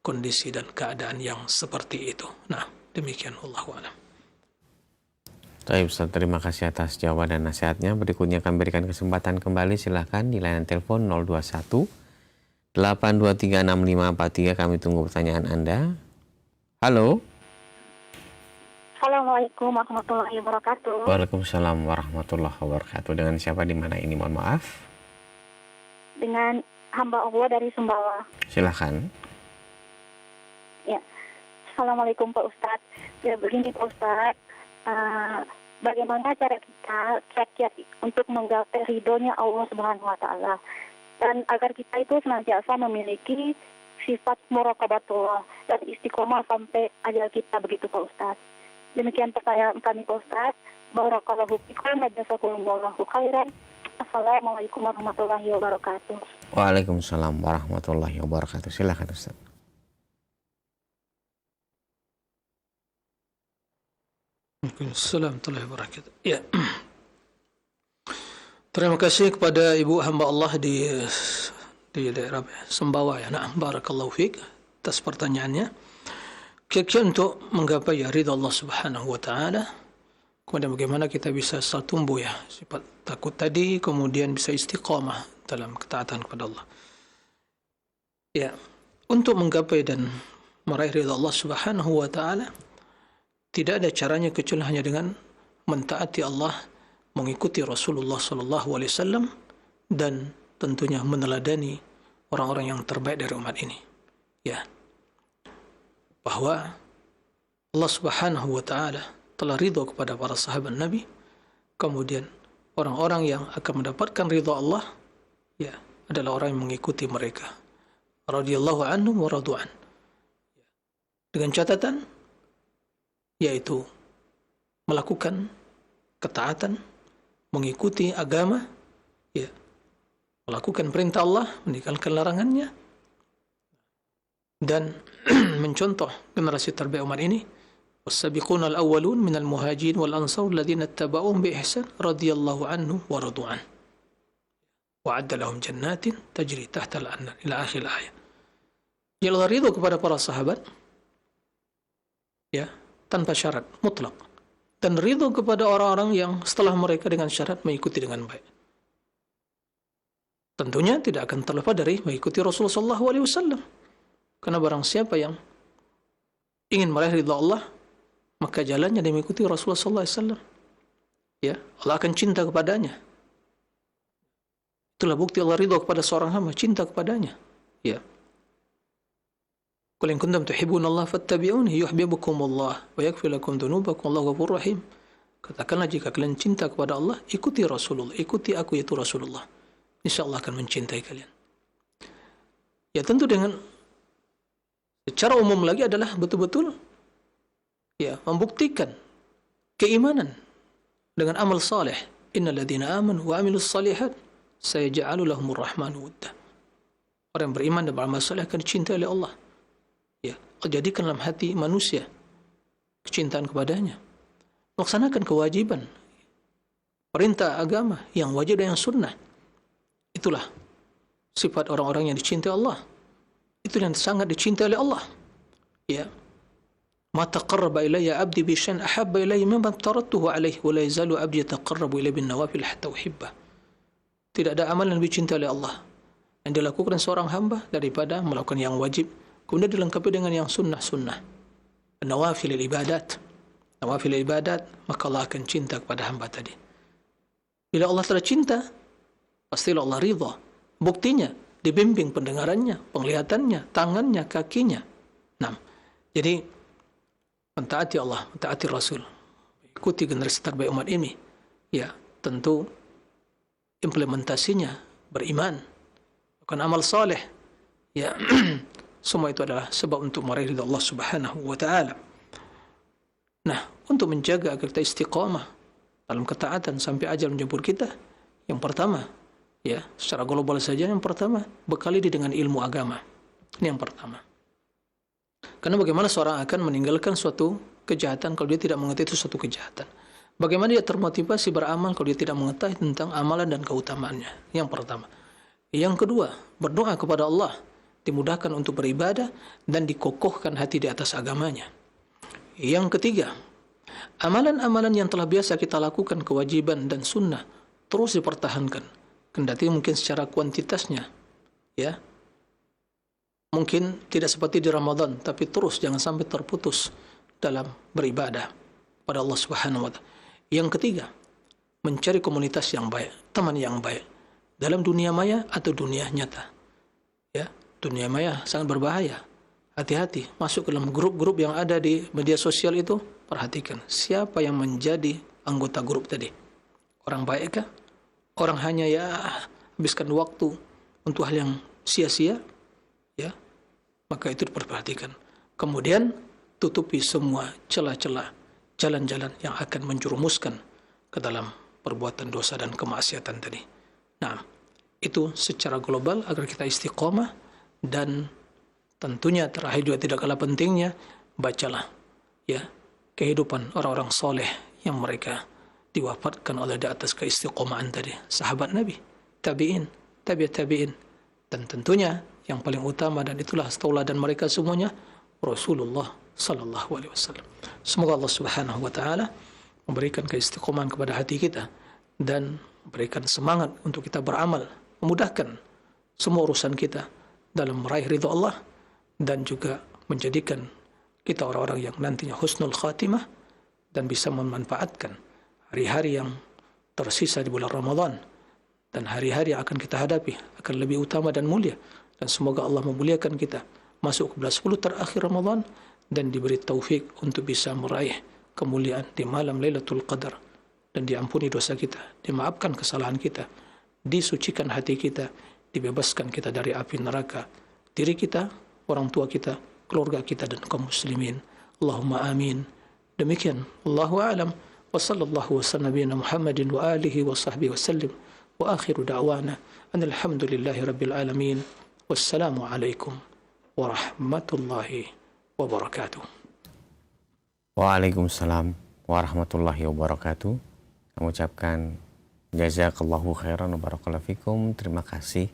kondisi dan keadaan yang seperti itu. Nah, demikian Wallahu a'lam. Baik Ustaz, terima kasih atas jawaban dan nasihatnya. Berikutnya kami berikan kesempatan kembali, silahkan di layanan telepon 021 823 6543. Kami tunggu pertanyaan Anda. Halo. Assalamualaikum warahmatullahi wabarakatuh. Waalaikumsalam warahmatullahi wabarakatuh. Dengan siapa di mana ini, mohon maaf? Dengan hamba Allah dari Sumbawa. Silahkan. Ya. Assalamualaikum Pak Ustadz. Ya begini Pak Ustadz. Bagaimana cara kita kiat-kiat untuk menggapai ridhonya Allah Subhanahu Wa Taala, dan agar kita itu senantiasa memiliki sifat muraqabatullah dan istiqomah sampai ajal kita, begitu Pak Ustadz. Demikian pertanyaan kami Pak Ustadz. Barakallahu fikum wa jazakumullahu khairan. Assalamualaikum warahmatullahi wabarakatuh. Waalaikumsalam warahmatullahi wabarakatuh. Silahkan Ustaz. Waalaikumsalam warahmatullahi wabarakatuh. Ya. Terima kasih kepada ibu hamba Allah di daerah Sumbawa ya. Nah, barakallahu fiik atas pertanyaannya. Kira-kira untuk menggapai ridha Allah Subhanahu wa taala, kemudian bagaimana kita bisa selalu tumbuh ya sifat takut tadi, kemudian bisa istiqamah dalam ketaatan kepada Allah. Ya, untuk menggapai dan meraih ridha Allah Subhanahu wa taala, tidak ada caranya kecuali hanya dengan mentaati Allah, mengikuti Rasulullah sallallahu alaihi wasallam, dan tentunya meneladani orang-orang yang terbaik dari umat ini. Ya. Bahwa Allah Subhanahu wa taala telah ridha kepada para sahabat Nabi, kemudian orang-orang yang akan mendapatkan ridha Allah ya adalah orang yang mengikuti mereka. Radhiyallahu anhum wa radu'an. Dengan catatan yaitu melakukan ketaatan, mengikuti agama, ya, melakukan perintah Allah, meninggalkan larangannya, dan mencontoh generasi terbaik umat ini. Was-sabiquna al-awwalun minal muhajirin wal ansar alladziina ittaba'uuhum bi ihsan radhiyallahu anhum wa radu'an. Wa'adda lahum jannatin tajri tahta al-anhar ila akhir ayat. Ya Allah ridho kepada para sahabat ya tanpa syarat mutlak, dan ridho kepada orang-orang yang setelah mereka dengan syarat mengikuti dengan baik. Tentunya tidak akan terlepas dari mengikuti Rasulullah sallallahu alaihi wasallam. Karena barang siapa yang ingin meraih ridha Allah, maka jalannya dia mengikuti Rasulullah sallallahu alaihi wasallam. Ya, Allah akan cinta kepadanya. Itulah bukti Allah ridha kepada seorang hamba, cinta kepadanya. Ya. Qul in kuntum tuhibbunallaha fattabi'uni yuhibbukumullah wa yaghfir lakum dzunubakum wallahu ghafurur rahim. Katakanlah jika kalian cinta kepada Allah, ikuti Rasulullah, ikuti aku yaitu Rasulullah. Insyaallah akan mencintai kalian. Ya tentu dengan secara umum lagi adalah betul-betul ya membuktikan keimanan dengan amal saleh. Innal ladzina amanu wa 'amilus shalihat sayaj'alu lahumur rahmanu wadda. Orang yang beriman dan beramal saleh akan dicintai oleh Allah. Ya, jadikan dalam hati manusia kecintaan kepadanya. Melaksanakan kewajiban perintah agama yang wajib dan yang sunnah. Itulah sifat orang-orang yang dicintai Allah. Itu yang sangat dicintai oleh Allah. Ya. ma taqarraba ilayya 'abdi bi syai'in ahabba ilayya mimma aftaradtuhu 'alaihi wa la yazalu 'abdi yataqarrabu ilayya bin nawafil hatta uhibbah. Tidak ada amal yang lebih cinta oleh Allah yang dilakukan seorang hamba daripada melakukan yang wajib, kemudian dilengkapi dengan yang sunnah-sunnah. Nawafil ibadat. Nawafil ibadat, maka Allah akan cinta kepada hamba tadi. Bila Allah telah cinta, pastilah Allah ridha. Buktinya, dibimbing pendengarannya, penglihatannya, tangannya, kakinya. Nah, jadi mentaati Allah, mentaati Rasul, ikuti generasi terbaik umat ini, ya tentu implementasinya beriman, bukan amal saleh, ya semua itu adalah sebab untuk meraih ridha Allah Subhanahu wa taala. Nah, untuk menjaga agar kita istiqamah dalam ketaatan sampai ajal menjemput kita, yang pertama, ya secara global saja, yang pertama bekali diri dengan ilmu agama. Ini yang pertama. Karena bagaimana seorang akan meninggalkan suatu kejahatan kalau dia tidak mengetahui itu suatu kejahatan? Bagaimana dia termotivasi beramal kalau dia tidak mengetahui tentang amalan dan keutamaannya? Yang pertama. Yang kedua, berdoa kepada Allah, dimudahkan untuk beribadah dan dikokohkan hati di atas agamanya. Yang ketiga, amalan-amalan yang telah biasa kita lakukan, kewajiban dan sunnah, terus dipertahankan. Kendati mungkin secara kuantitasnya, ya, mungkin tidak seperti di Ramadan, tapi terus jangan sampai terputus dalam beribadah pada Allah Subhanahu wa taala. Yang ketiga, mencari komunitas yang baik, teman yang baik dalam dunia maya atau dunia nyata. Ya, dunia maya sangat berbahaya. Hati-hati masuk ke dalam grup-grup yang ada di media sosial itu. Perhatikan siapa yang menjadi anggota grup tadi. Orang baikkah? Orang hanya ya habiskan waktu untuk hal yang sia-sia, ya, maka itu diperhatikan. Kemudian tutupi semua celah-celah jalan-jalan yang akan menjerumuskan ke dalam perbuatan dosa dan kemaksiatan tadi. Nah, itu secara global agar kita istiqomah, dan tentunya terakhir juga tidak kalah pentingnya, bacalah ya kehidupan orang-orang soleh yang mereka diwafatkan oleh di atas keistiqomahan tadi, sahabat Nabi, tabi'in, tabi'in, dan tentunya yang paling utama dan itulah tauladan mereka semuanya, Rasulullah sallallahu alaihi wasallam. Semoga Allah Subhanahu wa taala memberikan keistiqomahan kepada hati kita dan memberikan semangat untuk kita beramal, memudahkan semua urusan kita dalam meraih ridha Allah, dan juga menjadikan kita orang-orang yang nantinya husnul khatimah dan bisa memanfaatkan hari-hari yang tersisa di bulan Ramadan dan hari-hari yang akan kita hadapi akan lebih utama dan mulia, dan semoga Allah memuliakan kita masuk ke 10 terakhir Ramadan dan diberi taufik untuk bisa meraih kemuliaan di malam Lailatul Qadar, dan diampuni dosa kita, dimaafkan kesalahan kita, disucikan hati kita, dibebaskan kita dari api neraka, diri kita, orang tua kita, keluarga kita, dan kaum muslimin. Allahumma amin. Demikian, Allahu a'lam. Wa sallallahu wa sallam nabiyana Muhammadin wa alihi wa sahbihi wa sallim. Wa akhiru da'wana alhamdulillahi rabbil alamin. Wassalamu alaikum warahmatullahi wabarakatuh. Waalaikumsalam warahmatullahi wabarakatuh. Mengucapkan jazakallahu khairan wa barakallahu fikum. Terima kasih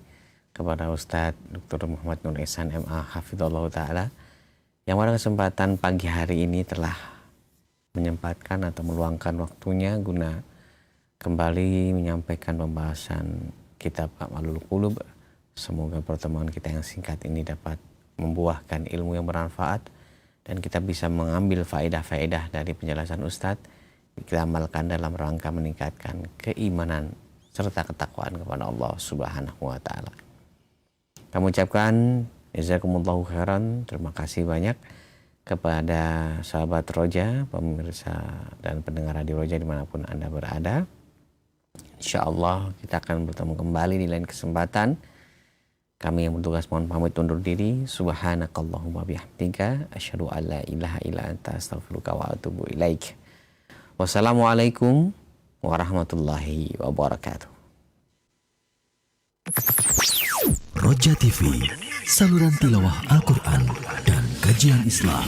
kepada Ustadz Dr. Muhammad Nur Ihsan MA Hafizallahu Ta'ala yang pada kesempatan pagi hari ini telah menyempatkan atau meluangkan waktunya guna kembali menyampaikan pembahasan kitab A'malul Qulub. Semoga pertemuan kita yang singkat ini dapat membuahkan ilmu yang bermanfaat dan kita bisa mengambil faedah-faedah dari penjelasan Ustadz, kita amalkan dalam rangka meningkatkan keimanan serta ketakwaan kepada Allah Subhanahu wa taala. Kami ucapkan jazakumullahu khairan, terima kasih banyak kepada sahabat Roja, pemirsa dan pendengar Radio Roja dimanapun Anda berada. InsyaAllah kita akan bertemu kembali di lain kesempatan. Kami yang bertugas mohon pamit undur diri. Subhanakallahumma bihamdika asyhadu an la ilaha illa anta astaghfiruka wa atubu ilaik. Wassalamualaikum warahmatullahi wabarakatuh. Roja TV, saluran tilawah Al-Quran dan kajian Islam.